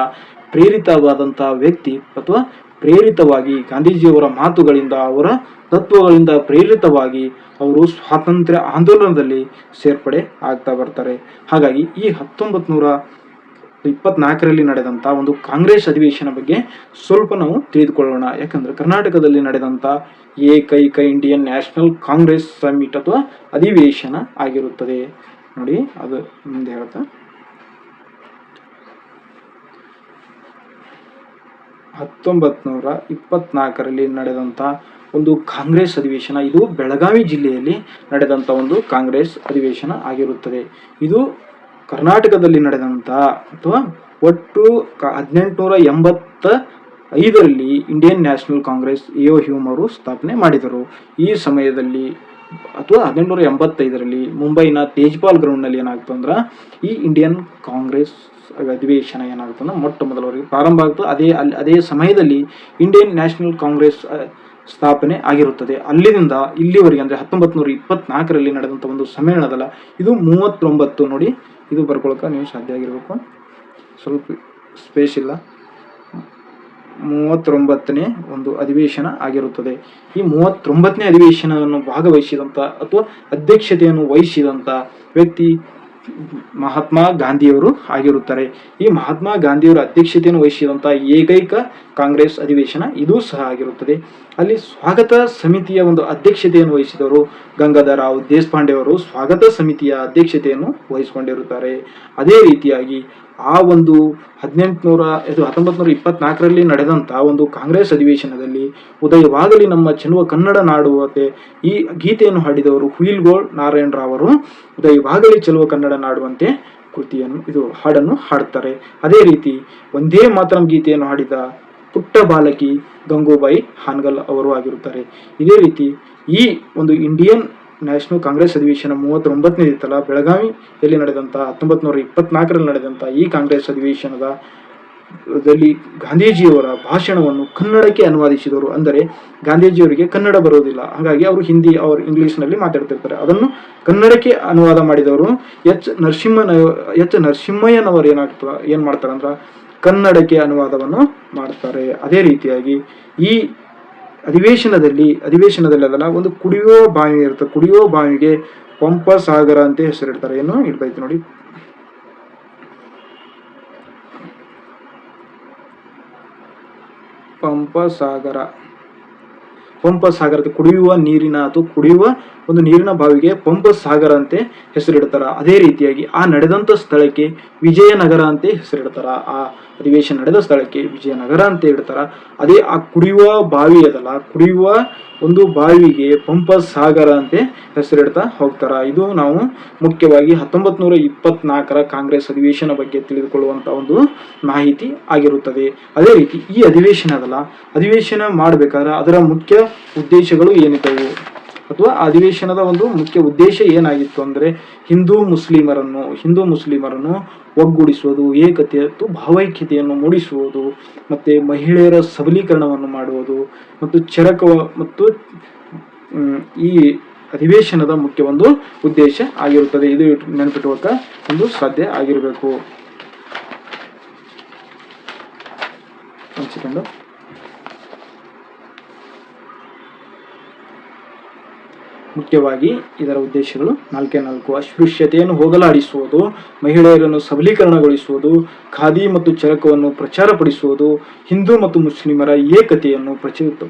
ಪ್ರೇರಿತವಾದಂಥ ವ್ಯಕ್ತಿ ಅಥವಾ ಪ್ರೇರಿತವಾಗಿ ಗಾಂಧೀಜಿಯವರ ಮಾತುಗಳಿಂದ ಅವರ ತತ್ವಗಳಿಂದ ಪ್ರೇರಿತವಾಗಿ ಅವರು ಸ್ವಾತಂತ್ರ್ಯ ಆಂದೋಲನದಲ್ಲಿ ಸೇರ್ಪಡೆ ಆಗ್ತಾ ಬರ್ತಾರೆ. ಹಾಗಾಗಿ ಈ 1924ರಲ್ಲಿ ನಡೆದಂಥ ಒಂದು ಕಾಂಗ್ರೆಸ್ ಅಧಿವೇಶನ ಬಗ್ಗೆ ಸ್ವಲ್ಪ ನಾವು ತಿಳಿದುಕೊಳ್ಳೋಣ. ಯಾಕಂದ್ರೆ ಕರ್ನಾಟಕದಲ್ಲಿ ನಡೆದಂಥ ಏಕೈಕ ಇಂಡಿಯನ್ ನ್ಯಾಷನಲ್ ಕಾಂಗ್ರೆಸ್ ಸಮಿಟ್ ಅಥವಾ ಅಧಿವೇಶನ ಆಗಿರುತ್ತದೆ. ನೋಡಿ ಅದು ಮುಂದೆ ಹೇಳ್ತಾ 1924ರಲ್ಲಿ ನಡೆದಂಥ ಒಂದು ಕಾಂಗ್ರೆಸ್ ಅಧಿವೇಶನ, ಇದು ಬೆಳಗಾವಿ ಜಿಲ್ಲೆಯಲ್ಲಿ ನಡೆದಂಥ ಒಂದು ಕಾಂಗ್ರೆಸ್ ಅಧಿವೇಶನ ಆಗಿರುತ್ತದೆ. ಇದು ಕರ್ನಾಟಕದಲ್ಲಿ ನಡೆದಂಥ ಅಥವಾ ಒಟ್ಟು 1885ರಲ್ಲಿ ಇಂಡಿಯನ್ ನ್ಯಾಷನಲ್ ಕಾಂಗ್ರೆಸ್ ಎ.ಓ. ಹ್ಯೂಮ್ ಅವರು ಸ್ಥಾಪನೆ ಮಾಡಿದರು. ಈ ಸಮಯದಲ್ಲಿ ಅಥವಾ 1885ರಲ್ಲಿ ಮುಂಬೈನ ತೇಜ್ಪಾಲ್ ಗ್ರೌಂಡ್ನಲ್ಲಿ ಏನಾಗ್ತದೆ ಅಂದ್ರೆ ಈ ಇಂಡಿಯನ್ ಕಾಂಗ್ರೆಸ್ ಅಧಿವೇಶನ ಏನಾಗುತ್ತಂದ್ರೆ ಮೊಟ್ಟ ಮೊದಲವರೆಗೆ ಪ್ರಾರಂಭ ಆಗ್ತದೆ. ಅದೇ ಸಮಯದಲ್ಲಿ ಇಂಡಿಯನ್ ನ್ಯಾಷನಲ್ ಕಾಂಗ್ರೆಸ್ ಸ್ಥಾಪನೆ ಆಗಿರುತ್ತದೆ. ಅಲ್ಲಿಂದ ಇಲ್ಲಿವರೆಗೆ ಅಂದರೆ 1924ರಲ್ಲಿ ನಡೆದಂಥ ಒಂದು ಸಮ್ಮೇಳನದಲ್ಲ, ಇದು 39 ನೋಡಿ, ಇದು ಬರ್ಕೊಳಕ್ಕೆ ನೀವು ಸಾಧ್ಯ ಆಗಿರಬೇಕು, ಸ್ವಲ್ಪ ಸ್ಪೇಸ್ ಇಲ್ಲ, 39ನೇ ಒಂದು ಅಧಿವೇಶನ ಆಗಿರುತ್ತದೆ. ಈ 39ನೇ ಅಧಿವೇಶನವನ್ನು ಭಾಗವಹಿಸಿದಂಥ ಅಥವಾ ಅಧ್ಯಕ್ಷತೆಯನ್ನು ವಹಿಸಿದಂಥ ವ್ಯಕ್ತಿ ಮಹಾತ್ಮ ಗಾಂಧಿಯವರು ಆಗಿರುತ್ತಾರೆ. ಈ ಮಹಾತ್ಮ ಗಾಂಧಿಯವರ ಅಧ್ಯಕ್ಷತೆಯನ್ನು ವಹಿಸಿದಂಥ ಏಕೈಕ ಕಾಂಗ್ರೆಸ್ ಅಧಿವೇಶನ ಇದು ಸಹ ಆಗಿರುತ್ತದೆ. ಅಲ್ಲಿ ಸ್ವಾಗತ ಸಮಿತಿಯ ಒಂದು ಅಧ್ಯಕ್ಷತೆಯನ್ನು ವಹಿಸಿದವರು ಗಂಗಾಧರರಾವ್ ದೇಶಪಾಂಡೆ ಅವರು ಸ್ವಾಗತ ಸಮಿತಿಯ ಅಧ್ಯಕ್ಷತೆಯನ್ನು ವಹಿಸಿಕೊಂಡಿರುತ್ತಾರೆ. ಅದೇ ರೀತಿಯಾಗಿ ಆ ಒಂದು 1924ರಲ್ಲಿ ನಡೆದಂಥ ಒಂದು ಕಾಂಗ್ರೆಸ್ ಅಧಿವೇಶನದಲ್ಲಿ ಉದಯವಾಗಲಿ ನಮ್ಮ ಚೆನ್ನುವ ಕನ್ನಡ ನಾಡುವಂತೆ ಈ ಗೀತೆಯನ್ನು ಹಾಡಿದವರು ಹುಯಿಲ್ಗೋಳ್ ನಾರಾಯಣರಾವ್ ಅವರು ಉದಯವಾಗಲಿ ಚೆಲುವ ಕನ್ನಡ ನಾಡುವಂತೆ ಹಾಡನ್ನು ಹಾಡುತ್ತಾರೆ. ಅದೇ ರೀತಿ ಒಂದೇ ಮಾತರಂ ಗೀತೆಯನ್ನು ಹಾಡಿದ ಪುಟ್ಟ ಬಾಲಕಿ ಗಂಗೂಬಾಯಿ ಹಾನಗಲ್ ಅವರು ಆಗಿರುತ್ತಾರೆ. ಇದೇ ರೀತಿ ಈ ಒಂದು ಇಂಡಿಯನ್ ನ್ಯಾಷನಲ್ ಕಾಂಗ್ರೆಸ್ ಅಧಿವೇಶನ 39ನೇ ಬೆಳಗಾವಿಯಲ್ಲಿ ನಡೆದಂಥ 1924ರಲ್ಲಿ ನಡೆದಂಥ ಈ ಕಾಂಗ್ರೆಸ್ ಅಧಿವೇಶನದ ಗಾಂಧೀಜಿಯವರ ಭಾಷಣವನ್ನು ಕನ್ನಡಕ್ಕೆ ಅನುವಾದಿಸಿದವರು. ಅಂದರೆ ಗಾಂಧೀಜಿಯವರಿಗೆ ಕನ್ನಡ ಬರುವುದಿಲ್ಲ, ಹಾಗಾಗಿ ಅವರು ಹಿಂದಿ ಅವರು ಇಂಗ್ಲಿಷ್ನಲ್ಲಿ ಮಾತಾಡ್ತಿರ್ತಾರೆ. ಅದನ್ನು ಕನ್ನಡಕ್ಕೆ ಅನುವಾದ ಮಾಡಿದವರು ಎಚ್ ನರಸಿಂಹಯ್ಯನವರು ಏನ್ ಮಾಡ್ತಾರೆ ಅಂದ್ರೆ ಕನ್ನಡಕ್ಕೆ ಅನುವಾದವನ್ನು ಮಾಡ್ತಾರೆ. ಅದೇ ರೀತಿಯಾಗಿ ಈ ಅಧಿವೇಶನದಲ್ಲಿ ಅದಲ್ಲ, ಒಂದು ಕುಡಿಯುವ ಬಾವಿ ಇರುತ್ತೆ. ಕುಡಿಯುವ ಬಾವಿಗೆ ಪಂಪ ಸಾಗರ ಅಂತ ಹೆಸರಿಡ್ತಾರೆ. ಏನು ಇಡ್ಬೈತಿ ನೋಡಿ, ಪಂಪ ಸಾಗರ ಕುಡಿಯುವ ನೀರಿನ ಅಥವಾ ಕುಡಿಯುವ ಒಂದು ನೀರಿನ ಬಾವಿಗೆ ಪಂಪ ಸಾಗರ ಅಂತೆ ಹೆಸರಿಡ್ತಾರ. ಅದೇ ರೀತಿಯಾಗಿ ಆ ನಡೆದಂತ ಸ್ಥಳಕ್ಕೆ ವಿಜಯನಗರ ಅಂತ ಹೆಸರಿಡ್ತಾರ. ಆ ಅಧಿವೇಶನ ನಡೆದ ಸ್ಥಳಕ್ಕೆ ವಿಜಯನಗರ ಅಂತ ಇಡ್ತಾರ. ಅದೇ ಆ ಕುಡಿಯುವ ಬಾವಿ ಅದಲ್ಲ, ಕುಡಿಯುವ ಒಂದು ಬಾವಿಗೆ ಪಂಪ ಸಾಗರ ಅಂತ ಹೆಸರಿಡ್ತಾ ಹೋಗ್ತಾರ. ಇದು ನಾವು ಮುಖ್ಯವಾಗಿ 1924 ಕಾಂಗ್ರೆಸ್ ಅಧಿವೇಶನ ಬಗ್ಗೆ ತಿಳಿದುಕೊಳ್ಳುವಂತ ಒಂದು ಮಾಹಿತಿ ಆಗಿರುತ್ತದೆ. ಅದೇ ರೀತಿ ಈ ಅಧಿವೇಶನ ಅದಲ್ಲ, ಅಧಿವೇಶನ ಮಾಡಬೇಕಾದ್ರೆ ಅದರ ಮುಖ್ಯ ಉದ್ದೇಶಗಳು ಏನಿದ್ದವು ಅಥವಾ ಅಧಿವೇಶನದ ಒಂದು ಮುಖ್ಯ ಉದ್ದೇಶ ಏನಾಗಿತ್ತು ಅಂದ್ರೆ ಹಿಂದೂ ಮುಸ್ಲಿಮರನ್ನು ಒಗ್ಗೂಡಿಸುವುದು, ಏಕತೆ ಮತ್ತು ಭಾವೈಕ್ಯತೆಯನ್ನು ಮೂಡಿಸುವುದು, ಮತ್ತೆ ಮಹಿಳೆಯರ ಸಬಲೀಕರಣವನ್ನು ಮಾಡುವುದು ಮತ್ತು ಮತ್ತು ಈ ಅಧಿವೇಶನದ ಮುಖ್ಯ ಒಂದು ಉದ್ದೇಶ ಆಗಿರುತ್ತದೆ. ಇದು ನೆನಪಿಟ್ಟುಕೊಳ್ಳಕ ಒಂದು ಸಾಧ್ಯ ಆಗಿರಬೇಕು. ಒಂದು ಸೆಕೆಂಡ್. ಮುಖ್ಯವಾಗಿ ಇದರ ಉದ್ದೇಶಗಳು 4 ಅಸ್ಪೃಶ್ಯತೆಯನ್ನು ಹೋಗಲಾಡಿಸುವುದು, ಮಹಿಳೆಯರನ್ನು ಸಬಲೀಕರಣಗೊಳಿಸುವುದು, ಖಾದಿ ಮತ್ತು ಚರಕವನ್ನು ಪ್ರಚಾರಪಡಿಸುವುದು, ಹಿಂದೂ ಮತ್ತು ಮುಸ್ಲಿಮರ ಏಕತೆಯನ್ನು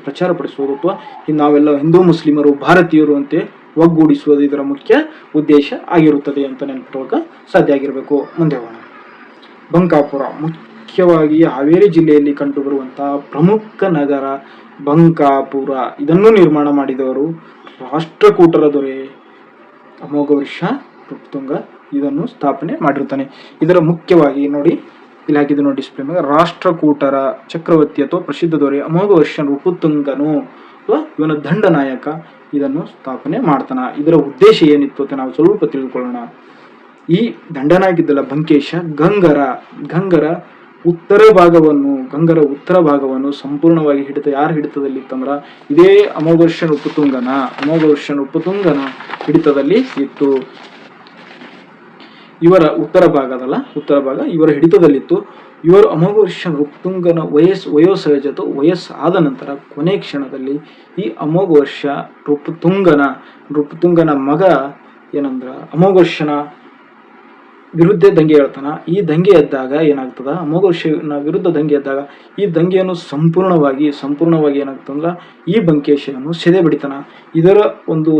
ಪ್ರಚಾರಪಡಿಸುವುದು ಅಥವಾ ನಾವೆಲ್ಲ ಹಿಂದೂ ಮುಸ್ಲಿಮರು ಭಾರತೀಯರು ಅಂತೆ ಒಗ್ಗೂಡಿಸುವುದು ಇದರ ಮುಖ್ಯ ಉದ್ದೇಶ ಆಗಿರುತ್ತದೆ ಅಂತ ನೆನಪಿಟ್ಟುಕೊಳ್ಳಕ ಸಾಧ್ಯ ಆಗಿರಬೇಕು. ಮುಂದೆ ಹೋಗೋಣ. ಬಂಕಾಪುರ ಮುಖ್ಯವಾಗಿ ಹಾವೇರಿ ಜಿಲ್ಲೆಯಲ್ಲಿ ಕಂಡುಬರುವಂತಹ ಪ್ರಮುಖ ನಗರ ಬಂಕಾಪುರ. ಇದನ್ನು ನಿರ್ಮಾಣ ಮಾಡಿದವರು ರಾಷ್ಟ್ರಕೂಟರ ದೊರೆ ಅಮೋಘವರ್ಷ ನೃಪತುಂಗ ಇದನ್ನು ಸ್ಥಾಪನೆ ಮಾಡಿರ್ತಾನೆ. ಇದರ ಮುಖ್ಯವಾಗಿ ನೋಡಿ ಇಲ್ಲಿ ಹಾಕಿದ್ದು ನೋಡಿ ಡಿಸ್ಪ್ಲೇ ಮೇಲೆ, ರಾಷ್ಟ್ರಕೂಟರ ಚಕ್ರವರ್ತಿ ಅಥವಾ ಪ್ರಸಿದ್ಧ ದೊರೆ ಅಮೋಘವರ್ಷ ನೃಪತುಂಗನು ಅಥವಾ ಇವನ ದಂಡನಾಯಕ ಇದನ್ನು ಸ್ಥಾಪನೆ ಮಾಡ್ತಾನ. ಇದರ ಉದ್ದೇಶ ಏನಿತ್ತು ಅಂತ ನಾವು ಸ್ವಲ್ಪ ತಿಳ್ಕೊಳ್ಳೋಣ. ಈ ದಂಡನಾಯಕ ಇದ್ದಲ್ಲ ಬಂಕೇಶ ಗಂಗರ ಉತ್ತರ ಭಾಗವನ್ನು ಸಂಪೂರ್ಣವಾಗಿ ಯಾರ ಹಿಡಿತದಲ್ಲಿ ಇತ್ತಂದ್ರ ಇದೇ ಅಮೋಘವರ್ಷ ನೃಪತುಂಗನ ಹಿಡಿತದಲ್ಲಿ ಇತ್ತು. ಇವರ ಉತ್ತರ ಭಾಗ ಇವರ ಹಿಡಿತದಲ್ಲಿತ್ತು. ಇವರು ಅಮೋಘವರ್ಷ ನೃಪತುಂಗನ ವಯಸ್ಸಾದ ನಂತರ ಕೊನೆ ಕ್ಷಣದಲ್ಲಿ ಈ ಅಮೋಘವರ್ಷ ನೃಪತುಂಗನ ಮಗ ಏನಂದ್ರ ಅಮೋಘವರ್ಷನ ವಿರುದ್ಧ ದಂಗೆ ಹೇಳ್ತಾನ. ಈ ದಂಗೆ ಎದ್ದಾಗ ಏನಾಗ್ತದ, ಅಮೋಘವರ್ಷನ ವಿರುದ್ಧ ದಂಗೆ ಎದ್ದಾಗ ಈ ದಂಗೆಯನ್ನು ಸಂಪೂರ್ಣವಾಗಿ ಏನಾಗ್ತಂದ್ರ ಈ ಬಂಕೇಶವನ್ನು ಸೆದೆ ಬಿಡಿತಾನ. ಇದರ ಒಂದು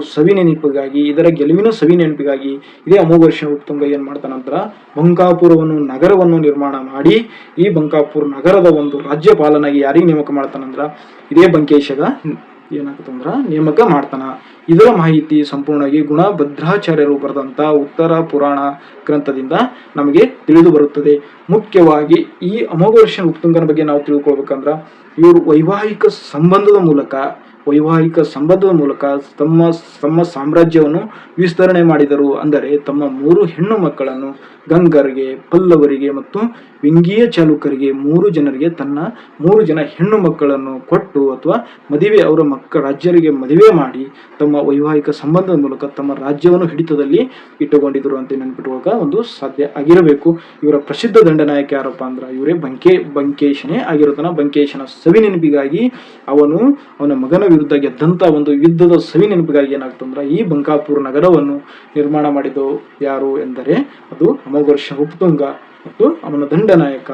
ಇದರ ಗೆಲುವಿನ ಸವಿ ನೆನಪಿಗಾಗಿ ಇದೇ ಅಮೋಘವರ್ಷ ನೃಪತುಂಗ ಏನ್ ಮಾಡ್ತಾನಂತರ ನಗರವನ್ನು ನಿರ್ಮಾಣ ಮಾಡಿ ಈ ಬಂಕಾಪುರ ನಗರದ ಒಂದು ರಾಜ್ಯಪಾಲನಾಗಿ ಯಾರಿಗೆ ನೇಮಕ ಮಾಡ್ತಾನಂದ್ರ ಇದೇ ಬಂಕೇಶಗ ಏನಾಗ್ತಂದ್ರ ನೇಮಕ ಮಾಡ್ತಾನ. ಇದರ ಮಾಹಿತಿ ಸಂಪೂರ್ಣವಾಗಿ ಗುಣಭದ್ರಾಚಾರ್ಯರು ಬರೆದಂತ ಉತ್ತರ ಪುರಾಣ ಗ್ರಂಥದಿಂದ ನಮಗೆ ತಿಳಿದು ಬರುತ್ತದೆ. ಮುಖ್ಯವಾಗಿ ಈ ಅಮೋಘವರ್ಷ ನೃಪತುಂಗನ ಬಗ್ಗೆ ನಾವು ತಿಳ್ಕೊಳ್ಬೇಕಂದ್ರ ಇವರು ವೈವಾಹಿಕ ಸಂಬಂಧದ ಮೂಲಕ ತಮ್ಮ ಸಾಮ್ರಾಜ್ಯವನ್ನು ವಿಸ್ತರಣೆ ಮಾಡಿದರು. ಅಂದರೆ ತಮ್ಮ 3 ಹೆಣ್ಣು ಮಕ್ಕಳನ್ನು ಗಂಗರಿಗೆ, ಪಲ್ಲವರಿಗೆ ಮತ್ತು ವಿಂಗೀಯ ಚಾಲುಕ್ಯರಿಗೆ 3 ಜನರಿಗೆ ತನ್ನ 3 ಜನ ಹೆಣ್ಣು ಮಕ್ಕಳನ್ನು ಕೊಟ್ಟು ಅಥವಾ ಅವರ ರಾಜ್ಯರಿಗೆ ಮದುವೆ ಮಾಡಿ ತಮ್ಮ ವೈವಾಹಿಕ ಸಂಬಂಧದ ಮೂಲಕ ತಮ್ಮ ರಾಜ್ಯವನ್ನು ಹಿಡಿತದಲ್ಲಿ ಇಟ್ಟುಕೊಂಡಿದ್ರು ಅಂತ ನೆನಪಿಟ್ಟುವಾಗ ಒಂದು ಸಾಧ್ಯ ಆಗಿರಬೇಕು. ಇವರ ಪ್ರಸಿದ್ಧ ದಂಡನಾಯಕ ಯಾರಪ್ಪ ಅಂದ್ರ ಇವರೇ ಬಂಕೇಶನೇ ಆಗಿರುತ್ತಾನ. ಬಂಕೇಶನ ಸವಿ ನೆನಪಿಗಾಗಿ ಅವನ ಮಗನ ವಿರುದ್ಧ ಗೆದ್ದಂತ ಒಂದು ಯುದ್ಧದ ಸವಿ ನೆನಪಿಗಾಗಿ ಏನಾಗ್ತಂದ್ರ ಈ ಬಂಕಾಪುರ ನಗರವನ್ನು ನಿರ್ಮಾಣ ಮಾಡಿದ್ದು ಯಾರು ಎಂದರೆ ಅದು ಅಮೋಘವರ್ಷ ನೃಪತುಂಗ ಮತ್ತು ಅವನ ದಂಡನಾಯಕ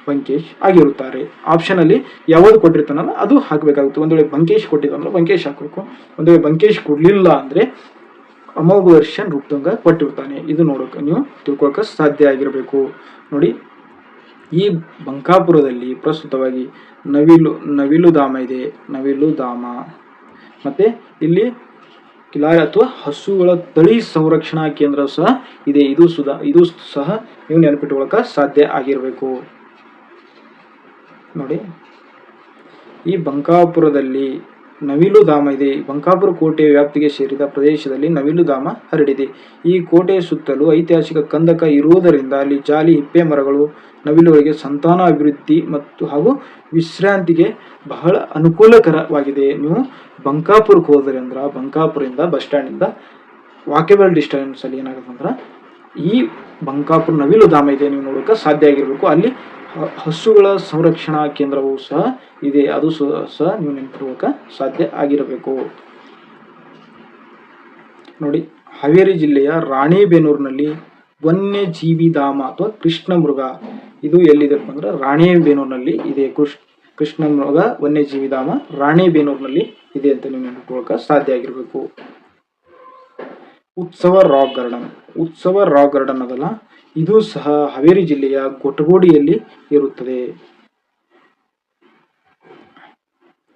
ಬಂಕೇಶ್ ಆಗಿರುತ್ತಾರೆ. ಆಪ್ಷನ್ ಅಲ್ಲಿ ಯಾವ್ದು ಕೊಟ್ಟಿರ್ತಾನಲ್ಲ ಅದು ಹಾಕಬೇಕಾಗುತ್ತೆ. ಒಂದು ವೇಳೆ ಬಂಕೇಶ್ ಕೊಟ್ಟಿದ್ದಂದ್ರೆ ಬಂಕೇಶ್ ಹಾಕಬೇಕು. ಒಂದು ವೇಳೆ ಬಂಕೇಶ್ ಕೊಡ್ಲಿಲ್ಲ ಅಂದ್ರೆ ಅಮೋಘವರ್ಷ ನೃಪತುಂಗ ಕೊಟ್ಟಿರ್ತಾನೆ. ಇದು ನೋಡೋಕೆ ನೀವು ತಿಳ್ಕೊಳಕ ಸಾಧ್ಯ ಆಗಿರಬೇಕು. ನೋಡಿ, ಈ ಬಂಕಾಪುರದಲ್ಲಿ ಪ್ರಸ್ತುತವಾಗಿ ನವಿಲು ಧಾಮ ಇದೆ. ನವಿಲು ಧಾಮ ಮತ್ತೆ ಇಲ್ಲಿ ಕಿಲಾಯ ಅಥವಾ ಹಸುಗಳ ತಳಿ ಸಂರಕ್ಷಣಾ ಕೇಂದ್ರ ಸಹ ಇದೆ. ಇದು ಸಹ ನೀವು ನೆನಪಿಟ್ಟುಕೊಳ್ಳಕ ಸಾಧ್ಯ ಆಗಿರಬೇಕು. ನೋಡಿ, ಈ ಬಂಕಾಪುರದಲ್ಲಿ ನವಿಲುಧಾಮ ಇದೆ. ಬಂಕಾಪುರ ಕೋಟೆಯ ವ್ಯಾಪ್ತಿಗೆ ಸೇರಿದ ಪ್ರದೇಶದಲ್ಲಿ ನವಿಲುಧಾಮ ಹರಡಿದೆ. ಈ ಕೋಟೆಯ ಸುತ್ತಲೂ ಐತಿಹಾಸಿಕ ಕಂದಕ ಇರುವುದರಿಂದ ಅಲ್ಲಿ ಜಾಲಿ, ಹಿಪ್ಪೆ ಮರಗಳು ನವಿಲುಗಳಿಗೆ ಸಂತಾನ ಅಭಿವೃದ್ಧಿ ಮತ್ತು ಹಾಗೂ ವಿಶ್ರಾಂತಿಗೆ ಬಹಳ ಅನುಕೂಲಕರವಾಗಿದೆ. ನೀವು ಬಂಕಾಪುರಕ್ಕೆ ಹೋದರೆ ಅಂದ್ರೆ ಬಂಕಾಪುರದಿಂದ ಬಸ್ ಸ್ಟ್ಯಾಂಡಿಂದ ವಾಕೇಬಲ್ ಡಿಸ್ಟೆನ್ಸ್ ಅಲ್ಲಿ ಏನಾಗುತ್ತೆ ಅಂದ್ರೆ ಈ ಬಂಕಾಪುರ ನವಿಲುಧಾಮ ಇದೆ, ನೀವು ನೋಡೋಕೆ ಸಾಧ್ಯ ಆಗಿರಬೇಕು. ಅಲ್ಲಿ ಹಸುಗಳ ಸಂರಕ್ಷಣಾ ಕೇಂದ್ರವೂ ಸಹ ಇದೆ, ಅದು ಸಹ ನೀವು ನೆನಪಿರುವಕ ಸಾಧ್ಯ ಆಗಿರಬೇಕು. ನೋಡಿ, ಹಾವೇರಿ ಜಿಲ್ಲೆಯ ರಾಣೆಬೆನ್ನೂರಿನಲ್ಲಿ ವನ್ಯಜೀವಿ ಧಾಮ ಅಥವಾ ಕೃಷ್ಣ ಮೃಗ ಇದು ಎಲ್ಲಿದೆಪ್ಪ ಅಂದ್ರೆ ರಾಣೆಬೆನ್ನೂರಿನಲ್ಲಿ ಇದೆ. ಕೃಷ್ಣ ಮೃಗ ವನ್ಯಜೀವಿ ಧಾಮ ರಾಣೆಬೆನ್ನೂರಿನಲ್ಲಿ ಇದೆ ಅಂತ ನೀವು ನೆನಪಿಟ್ಕೊಳ್ಳೋಕೆ ಸಾಧ್ಯ ಆಗಿರಬೇಕು. ಉತ್ಸವ ರಾಕ್ ಗಾರ್ಡನ್ ಅದಲ್ಲ, ಇದು ಸಹ ಹಾವೇರಿ ಜಿಲ್ಲೆಯ ಗೊಟಗೋಡಿಯಲ್ಲಿ ಇರುತ್ತದೆ.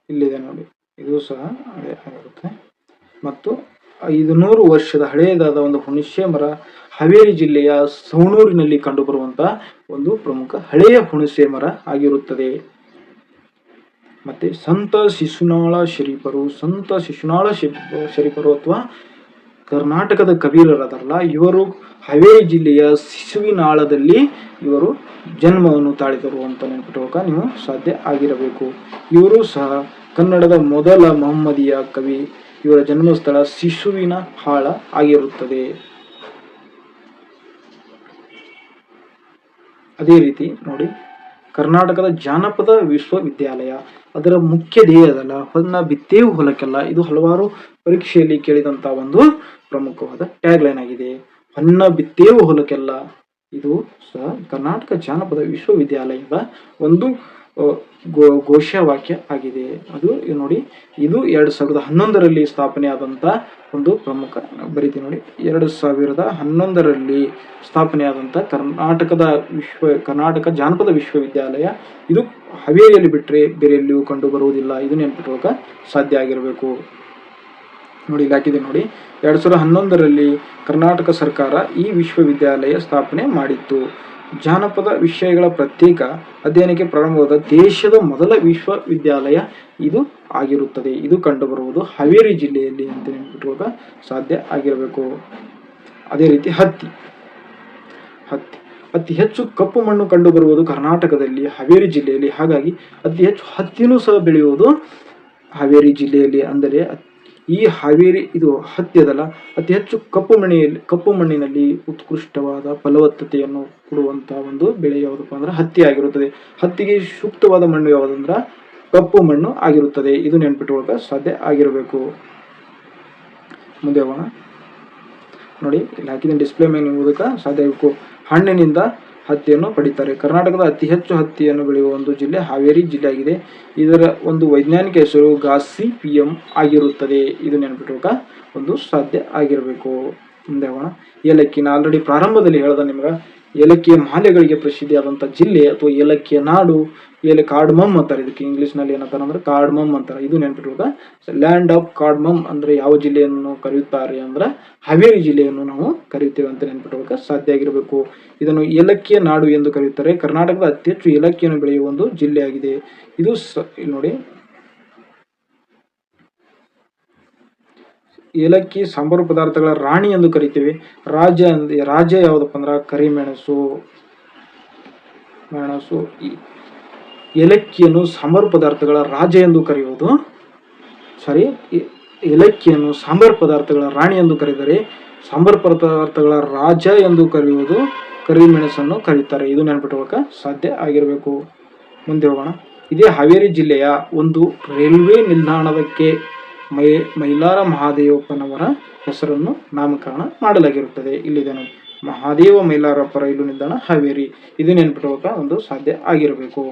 ಇಲ್ಲಿದೆ ನೋಡಿ, ಇದು ಸಹ ಅದೇ ಆಗಿರುತ್ತೆ. ಮತ್ತು 500 ವರ್ಷದ ಹಳೆಯದಾದ ಒಂದು ಹುಣಸೆ ಮರ ಹಾವೇರಿ ಜಿಲ್ಲೆಯ ಸವಣೂರಿನಲ್ಲಿ ಕಂಡುಬರುವಂತಹ ಒಂದು ಪ್ರಮುಖ ಹಳೆಯ ಹುಣಸೆ ಮರ ಆಗಿರುತ್ತದೆ. ಮತ್ತೆ ಸಂತ ಶಿಶುನಾಳ ಶರೀಫರು ಅಥವಾ ಕರ್ನಾಟಕದ ಕಬೀರರಾದರಲ್ಲ, ಇವರು ಹಾವೇರಿ ಜಿಲ್ಲೆಯ ಶಿಶುವಿನಾಳದಲ್ಲಿ ಇವರು ಜನ್ಮವನ್ನು ತಾಳಿದರು ಅಂತ ನೆನಪಿಟ್ಟುಕೊಳ್ಳೋಕೆ ನೀವು ಸಾಧ್ಯ ಆಗಿರಬೇಕು. ಇವರು ಸಹ ಕನ್ನಡದ ಮೊದಲ ಮಹಮ್ಮದೀಯ ಕವಿ. ಇವರ ಜನ್ಮಸ್ಥಳ ಶಿಶುವಿನ ಹಾಳ ಆಗಿರುತ್ತದೆ. ಅದೇ ರೀತಿ ನೋಡಿ, ಕರ್ನಾಟಕದ ಜಾನಪದ ವಿಶ್ವವಿದ್ಯಾಲಯ ಅದರ ಮುಖ್ಯ ಧ್ಯೇಯದಲ್ಲ ಹೊನ್ನ ಬಿತ್ತೇವು ಹೊಲಕ್ಕೆಲ್ಲ, ಇದು ಹಲವಾರು ಪರೀಕ್ಷೆಯಲ್ಲಿ ಕೇಳಿದಂತ ಒಂದು ಪ್ರಮುಖವಾದ ಟ್ಯಾಗ್ ಲೈನ್ ಆಗಿದೆ. ಹೊನ್ನ ಬಿತ್ತೇವು ಹೊಲಕ್ಕೆಲ್ಲ ಇದು ಸಹ ಕರ್ನಾಟಕ ಜಾನಪದ ವಿಶ್ವವಿದ್ಯಾಲಯದ ಒಂದು ಘೋಷವಾಕ್ಯ ಆಗಿದೆ. ಅದು ನೋಡಿ, ಇದು 2011ರಲ್ಲಿ ಸ್ಥಾಪನೆ ಆದಂತ ಒಂದು ಪ್ರಮುಖ ಬರೀತಿ ನೋಡಿ, 2011ರಲ್ಲಿ ಸ್ಥಾಪನೆಯಾದಂಥ ಕರ್ನಾಟಕ ಜಾನಪದ ವಿಶ್ವವಿದ್ಯಾಲಯ. ಇದು ಹಾವೇರಿಯಲ್ಲಿ ಬಿಟ್ಟರೆ ಬೇರೆ ಎಲ್ಲಿಯೂ ಕಂಡು ಬರುವುದಿಲ್ಲ. ಇದು ನೆನಪಿಟ್ಕೊಳ್ಳೋಕೆ ಸಾಧ್ಯ ಆಗಿರಬೇಕು. ನೋಡಿ, ಇಲ್ಲಿ ಹಾಕಿದೆ ನೋಡಿ, 2011ರಲ್ಲಿ ಕರ್ನಾಟಕ ಸರ್ಕಾರ ಈ ವಿಶ್ವವಿದ್ಯಾಲಯ ಸ್ಥಾಪನೆ ಮಾಡಿತ್ತು. ಜಾನಪದ ವಿಷಯಗಳ ಪ್ರತ್ಯೇಕ ಅಧ್ಯಯನಕ್ಕೆ ಪ್ರಾರಂಭವಾದ ದೇಶದ ಮೊದಲ ವಿಶ್ವವಿದ್ಯಾಲಯ ಇದು ಆಗಿರುತ್ತದೆ. ಇದು ಕಂಡುಬರುವುದು ಹಾವೇರಿ ಜಿಲ್ಲೆಯಲ್ಲಿ ಅಂತ ನೆನಪಿಟ್ಟುಕೊಳ್ಳೋಕೆ ಸಾಧ್ಯ ಆಗಿರಬೇಕು. ಅದೇ ರೀತಿ ಅತಿ ಹೆಚ್ಚು ಕಪ್ಪು ಮಣ್ಣು ಕಂಡುಬರುವುದು ಕರ್ನಾಟಕದಲ್ಲಿ ಹಾವೇರಿ ಜಿಲ್ಲೆಯಲ್ಲಿ. ಹಾಗಾಗಿ ಅತಿ ಹೆಚ್ಚು ಹತ್ತಿನೂ ಸಹ ಬೆಳೆಯುವುದು ಹಾವೇರಿ ಜಿಲ್ಲೆಯಲ್ಲಿ. ಅಂದರೆ ಈ ಹಾವೇರಿ ಇದು ಹತ್ತಿ ಅದಲ್ಲ, ಅತಿ ಹೆಚ್ಚು ಕಪ್ಪು ಮಣ್ಣಿನಲ್ಲಿ ಉತ್ಕೃಷ್ಟವಾದ ಫಲವತ್ತತೆಯನ್ನು ಕೊಡುವಂತಹ ಒಂದು ಬೆಳೆ ಯಾವುದಪ್ಪ ಅಂದ್ರೆ ಹತ್ತಿ ಆಗಿರುತ್ತದೆ. ಹತ್ತಿಗೆ ಸೂಕ್ತವಾದ ಮಣ್ಣು ಯಾವುದಂದ್ರೆ ಕಪ್ಪು ಮಣ್ಣು ಆಗಿರುತ್ತದೆ. ಇದು ನೆನಪಿಟ್ಟುಕೊಳ್ಳೋಕೆ ಸಾಧ್ಯ ಆಗಿರಬೇಕು. ಮುಂದೆ ಹೋಗೋಣ. ನೋಡಿ, ಇಲ್ಲಿ ಹಾಕಿದ ಡಿಸ್ಪ್ಲೇ ಮೇಲೆ ಓದಕ್ಕೆ ಸಾಧ್ಯ ಆಗಬೇಕು. ಹಣ್ಣಿನಿಂದ ಹತ್ತಿಯನ್ನು ಪಡಿತಾರೆ. ಕರ್ನಾಟಕದ ಅತಿ ಹೆಚ್ಚು ಹತ್ತಿಯನ್ನು ಬೆಳೆಯುವ ಒಂದು ಜಿಲ್ಲೆ ಹಾವೇರಿ ಜಿಲ್ಲೆ ಆಗಿದೆ. ಇದರ ಒಂದು ವೈಜ್ಞಾನಿಕ ಹೆಸರು ಗಾಸಿಪಿಯಂ ಆಗಿರುತ್ತದೆ. ಇದು ನೆನಪಿಟ್ಟುಕೊಳ್ಳೋಕೆ ಒಂದು ಸಾಧ್ಯ ಆಗಿರಬೇಕು. ಮುಂದೆ ಹೋಗೋಣ. ಏಲಕ್ಕಿ, ಆಲ್ರೆಡಿ ಪ್ರಾರಂಭದಲ್ಲಿ ಹೇಳ್ದ ನಿಮ್ಗೆ, ಏಲಕ್ಕಿಯ ಮಾಲೆಗಳಿಗೆ ಪ್ರಸಿದ್ಧಿಯಾದಂಥ ಜಿಲ್ಲೆ ಅಥವಾ ಏಲಕ್ಕಿಯ ನಾಡು, ಕಾರ್ಡ್ಮಮ್ ಅಂತಾರೆ. ಇದಕ್ಕೆ ಇಂಗ್ಲಿಷ್ನಲ್ಲಿ ಏನಂತಾರೆ ಅಂದ್ರೆ ಕಾರ್ಡ್ಮಮ್ ಅಂತಾರೆ. ಇದು ನೆನಪಿಟ್ಟುಕೊಳ್ಳೋಕೆ, ಲ್ಯಾಂಡ್ ಆಫ್ ಕಾರ್ಡ್ಮಮ್ ಅಂದ್ರೆ ಯಾವ ಜಿಲ್ಲೆಯನ್ನು ಕರೆಯುತ್ತಾರೆ ಅಂದ್ರೆ ಹಾವೇರಿ ಜಿಲ್ಲೆಯನ್ನು ನಾವು ಕರೆಯುತ್ತೇವೆ ಅಂತ ನೆನಪಿಟ್ಟುಕೊಳ್ಳೋಕೆ ಸಾಧ್ಯ ಆಗಿರಬೇಕು. ಇದನ್ನು ಏಲಕ್ಕಿಯ ನಾಡು ಎಂದು ಕರೆಯುತ್ತಾರೆ. ಕರ್ನಾಟಕದ ಅತಿ ಹೆಚ್ಚು ಏಲಕ್ಕಿಯನ್ನು ಬೆಳೆಯುವ ಒಂದು ಜಿಲ್ಲೆಯಾಗಿದೆ. ಇದು ಇಲ್ಲಿ ನೋಡಿ, ಏಲಕ್ಕಿ ಸಾಂಬಾರು ಪದಾರ್ಥಗಳ ರಾಣಿ ಎಂದು ಕರಿತೇವೆ. ರಾಜ್ಯ ಯಾವುದಪ್ಪ ಅಂದ್ರೆ ಕರಿಮೆಣಸು. ಏಲಕ್ಕಿಯನ್ನು ಸಾಂಬಾರು ಪದಾರ್ಥಗಳ ರಾಜ ಎಂದು ಕರೆಯುವುದು, ಏಲಕ್ಕಿಯನ್ನು ಸಾಂಬಾರು ಪದಾರ್ಥಗಳ ರಾಣಿ ಎಂದು ಕರೆದರೆ ಸಾಂಬಾರು ಪದಾರ್ಥಗಳ ರಾಜ ಎಂದು ಕರೆಯುವುದು ಕರಿಮೆಣಸನ್ನು ಕರೆಯುತ್ತಾರೆ. ಇದು ನೆನಪಿಟ್ಟುಕೊಳ್ಳೋಕೆ ಸಾಧ್ಯ ಆಗಿರಬೇಕು. ಮುಂದೆ ಹೋಗೋಣ. ಇದೇ ಹಾವೇರಿ ಜಿಲ್ಲೆಯ ಒಂದು ರೈಲ್ವೆ ನಿಲ್ದಾಣದಕ್ಕೆ ಮೈಲಾರ ಮಹಾದೇವಪ್ಪನವರ ಹೆಸರನ್ನು ನಾಮಕರಣ ಮಾಡಲಾಗಿರುತ್ತದೆ. ಇಲ್ಲಿದೆ ನೋಡಿ, ಮಹಾದೇವ ಮೈಲಾರಪ್ಪ ರೈಲು ನಿಲ್ದಾಣ ಹಾವೇರಿ. ಇದು ನೆನಪಿಟ್ಟುಕೊಳ್ಳೋಕೆ ಒಂದು ಸಾಧ್ಯ ಆಗಿರಬೇಕು.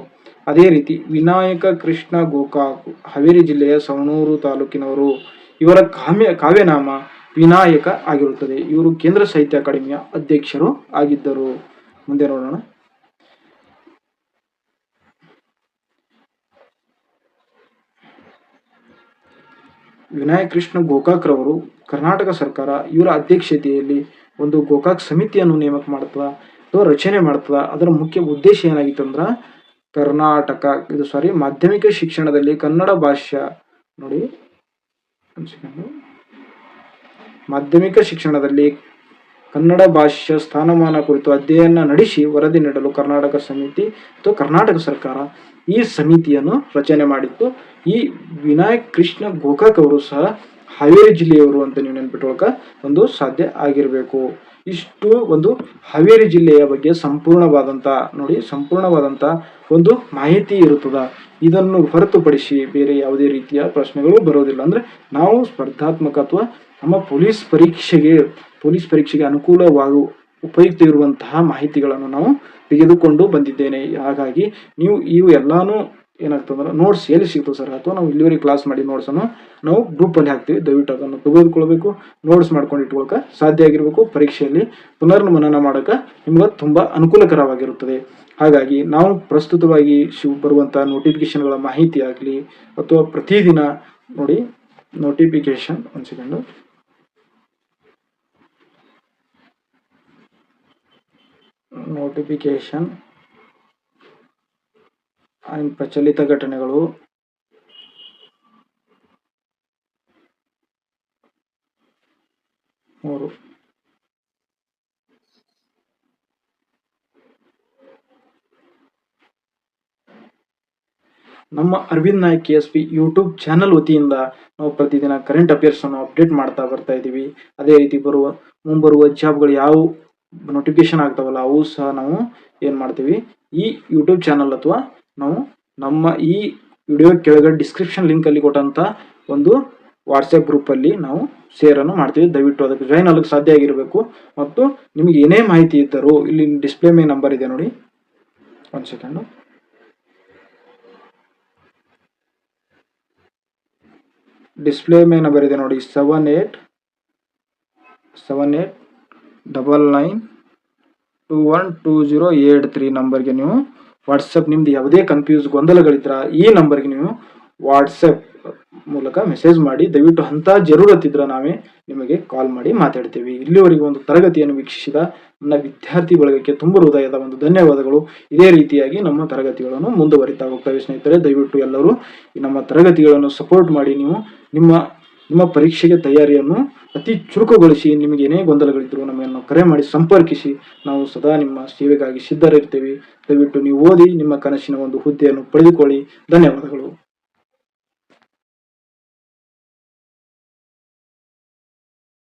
ಅದೇ ರೀತಿ ವಿನಾಯಕ ಕೃಷ್ಣ ಗೋಕಾಕ್, ಹಾವೇರಿ ಜಿಲ್ಲೆಯ ಸವಣೂರು ತಾಲೂಕಿನವರು. ಇವರ ಕಾವ್ಯನಾಮ ವಿನಾಯಕ ಆಗಿರುತ್ತದೆ. ಇವರು ಕೇಂದ್ರ ಸಾಹಿತ್ಯ ಅಕಾಡೆಮಿಯ ಅಧ್ಯಕ್ಷರು ಆಗಿದ್ದರು. ಮುಂದೆ ನೋಡೋಣ. ವಿನಾಯಕ ಕೃಷ್ಣ ಗೋಕಾಕ್ ರವರು ಕರ್ನಾಟಕ ಸರ್ಕಾರ ಇವರ ಅಧ್ಯಕ್ಷತೆಯಲ್ಲಿ ಒಂದು ಗೋಕಾಕ್ ಸಮಿತಿಯನ್ನು ನೇಮಕ ಮಾಡ್ತದ ಅಥವಾ ರಚನೆ ಮಾಡ್ತದ. ಅದರ ಮುಖ್ಯ ಉದ್ದೇಶ ಏನಾಗಿತ್ತು ಅಂದ್ರೆ ಮಾಧ್ಯಮಿಕ ಶಿಕ್ಷಣದಲ್ಲಿ ಕನ್ನಡ ಭಾಷೆ ನೋಡಿ ಮಾಧ್ಯಮಿಕ ಶಿಕ್ಷಣದಲ್ಲಿ ಕನ್ನಡ ಭಾಷೆಯ ಸ್ಥಾನಮಾನ ಕುರಿತು ಅಧ್ಯಯನ ನಡೆಸಿ ವರದಿ ನೀಡಲು ಕರ್ನಾಟಕ ಸಮಿತಿ ಅಥವಾ ಕರ್ನಾಟಕ ಸರ್ಕಾರ ಈ ಸಮಿತಿಯನ್ನು ರಚನೆ ಮಾಡಿತ್ತು. ಈ ವಿನಾಯಕ್ ಕೃಷ್ಣ ಗೋಕಾಕ್ ಅವರು ಸಹ ಹಾವೇರಿ ಜಿಲ್ಲೆಯವರು ಅಂತ ನೀವು ನೆನಪಿಟ್ಕೊಳಕ ಒಂದು ಸಾಧ್ಯ ಆಗಿರಬೇಕು. ಇಷ್ಟು ಒಂದು ಹಾವೇರಿ ಜಿಲ್ಲೆಯ ಬಗ್ಗೆ ಸಂಪೂರ್ಣವಾದಂಥ ಒಂದು ಮಾಹಿತಿ ಇರುತ್ತದೆ. ಇದನ್ನು ಹೊರತುಪಡಿಸಿ ಬೇರೆ ಯಾವುದೇ ರೀತಿಯ ಪ್ರಶ್ನೆಗಳು ಬರೋದಿಲ್ಲ. ಅಂದರೆ ನಾವು ಸ್ಪರ್ಧಾತ್ಮಕ ಅಥವಾ ನಮ್ಮ ಪೊಲೀಸ್ ಪರೀಕ್ಷೆಗೆ ಅನುಕೂಲವಾಗುವ ಉಪಯುಕ್ತ ಇರುವಂತಹ ಮಾಹಿತಿಗಳನ್ನು ನಾವು ತೆಗೆದುಕೊಂಡು ಬಂದಿದ್ದೇನೆ. ಹಾಗಾಗಿ ನೀವು ಇವು ಎಲ್ಲಾನು ಏನಾಗ್ತದಂದ್ರೆ ನೋಟ್ಸ್ ಎಲ್ಲಿ ಸಿಗ್ತದೆ ಸರ್, ಅಥವಾ ನಾವು ಇಲ್ಲಿವರೆಗೆ ಕ್ಲಾಸ್ ಮಾಡಿ ನೋಟ್ಸನ್ನು ನಾವು ಗ್ರೂಪಲ್ಲಿ ಹಾಕ್ತೀವಿ. ದಯವಿಟ್ಟು ಅದನ್ನು ತೆಗೆದುಕೊಳ್ಬೇಕು, ನೋಟ್ಸ್ ಮಾಡ್ಕೊಂಡು ಇಟ್ಕೊಳಕ್ಕೆ ಸಾಧ್ಯ ಆಗಿರಬೇಕು. ಪರೀಕ್ಷೆಯಲ್ಲಿ ಪುನರ್ಮನನ ಮಾಡೋಕೆ ನಿಮ್ಗೆ ತುಂಬ ಅನುಕೂಲಕರವಾಗಿರುತ್ತದೆ. ಹಾಗಾಗಿ ನಾವು ಪ್ರಸ್ತುತವಾಗಿ ಬರುವಂಥ ನೋಟಿಫಿಕೇಶನ್ಗಳ ಮಾಹಿತಿ ಆಗಲಿ ಅಥವಾ ಪ್ರತಿದಿನ ನೋಡಿ ನೋಟಿಫಿಕೇಶನ್ ಪ್ರಚಲಿತ ಘಟನೆಗಳು, ನಮ್ಮ Aravind Nayak KSP YouTube channel ವತಿಯಿಂದ ನಾವು ಪ್ರತಿದಿನ ಕರೆಂಟ್ ಅಫೇರ್ಸ್ ಅನ್ನು ಅಪ್ಡೇಟ್ ಮಾಡ್ತಾ ಬರ್ತಾ ಇದ್ದೀವಿ. ಅದೇ ರೀತಿ ಮುಂಬರುವ ಜಾಬ್ಗಳು ಯಾವ ನೋಟಿಫಿಕೇಶನ್ ಆಗ್ತಾವಲ್ಲ ಅವು ಸಹ ನಾವು ಏನು ಮಾಡ್ತೀವಿ, ಈ ಯೂಟ್ಯೂಬ್ ಚಾನಲ್ ಅಥವಾ ನಾವು ನಮ್ಮ ಈ ವಿಡಿಯೋ ಕೆಳಗಡೆ ಡಿಸ್ಕ್ರಿಪ್ಷನ್ ಲಿಂಕಲ್ಲಿ ಕೊಟ್ಟಂಥ ಒಂದು ವಾಟ್ಸಪ್ ಗ್ರೂಪಲ್ಲಿ ನಾವು ಶೇರನ್ನು ಮಾಡ್ತೀವಿ. ದಯವಿಟ್ಟು ಅದಕ್ಕೆ ಜಾಯ್ನ್ ಆಗಲಿಕ್ಕೆ ಸಾಧ್ಯ ಆಗಿರಬೇಕು. ಮತ್ತು ನಿಮಗೆ ಏನೇ ಮಾಹಿತಿ ಇದ್ದರೂ ಇಲ್ಲಿ ಡಿಸ್ಪ್ಲೇ ಮೇಲೆ ನಂಬರ್ ಇದೆ ನೋಡಿ, ಒಂದು ಸೆಕೆಂಡು, ಡಿಸ್ಪ್ಲೇ ಮೇಲೆ ನಂಬರ್ ಇದೆ ನೋಡಿ, 787899212083 ನಂಬರ್ಗೆ ನೀವು ವಾಟ್ಸಪ್, ನಿಮ್ದು ಯಾವುದೇ ಗೊಂದಲಗಳಿದ್ರೆ ಈ ನಂಬರ್ಗೆ ನೀವು ವಾಟ್ಸಪ್ ಮೂಲಕ ಮೆಸೇಜ್ ಮಾಡಿ. ದಯವಿಟ್ಟು ಅಂಥ ಜರೂರತ್ತಿದ್ರೆ ನಾವೇ ನಿಮಗೆ ಕಾಲ್ ಮಾಡಿ ಮಾತಾಡ್ತೀವಿ. ಇಲ್ಲಿವರೆಗೆ ಒಂದು ತರಗತಿಯನ್ನು ವೀಕ್ಷಿಸಿದ ನನ್ನ ವಿದ್ಯಾರ್ಥಿ ಬಳಗಕ್ಕೆ ತುಂಬ ಹೃದಯದ ಒಂದು ಧನ್ಯವಾದಗಳು. ಇದೇ ರೀತಿಯಾಗಿ ನಮ್ಮ ತರಗತಿಗಳನ್ನು ಮುಂದುವರಿತಾ ಹೋಗ್ತವೆ ಸ್ನೇಹಿತರೆ. ದಯವಿಟ್ಟು ಎಲ್ಲರೂ ನಮ್ಮ ತರಗತಿಗಳನ್ನು ಸಪೋರ್ಟ್ ಮಾಡಿ. ನೀವು ನಿಮ್ಮ ಪರೀಕ್ಷೆಗೆ ತಯಾರಿಯನ್ನು ಅತಿ ಚುರುಕುಗೊಳಿಸಿ. ನಿಮಗೆ ಏನೇ ಗೊಂದಲಗಳಿದ್ದರೂ ನಮ್ಮನ್ನು ಕರೆ ಮಾಡಿ ಸಂಪರ್ಕಿಸಿ. ನಾವು ಸದಾ ನಿಮ್ಮ ಸೇವೆಗಾಗಿ ಸಿದ್ಧರಿರ್ತೇವೆ. ದಯವಿಟ್ಟು ನೀವು ಓದಿ ನಿಮ್ಮ ಕನಸಿನ ಒಂದು ಹುದ್ದೆಯನ್ನು ಪಡೆದುಕೊಳ್ಳಿ. ಧನ್ಯವಾದಗಳು.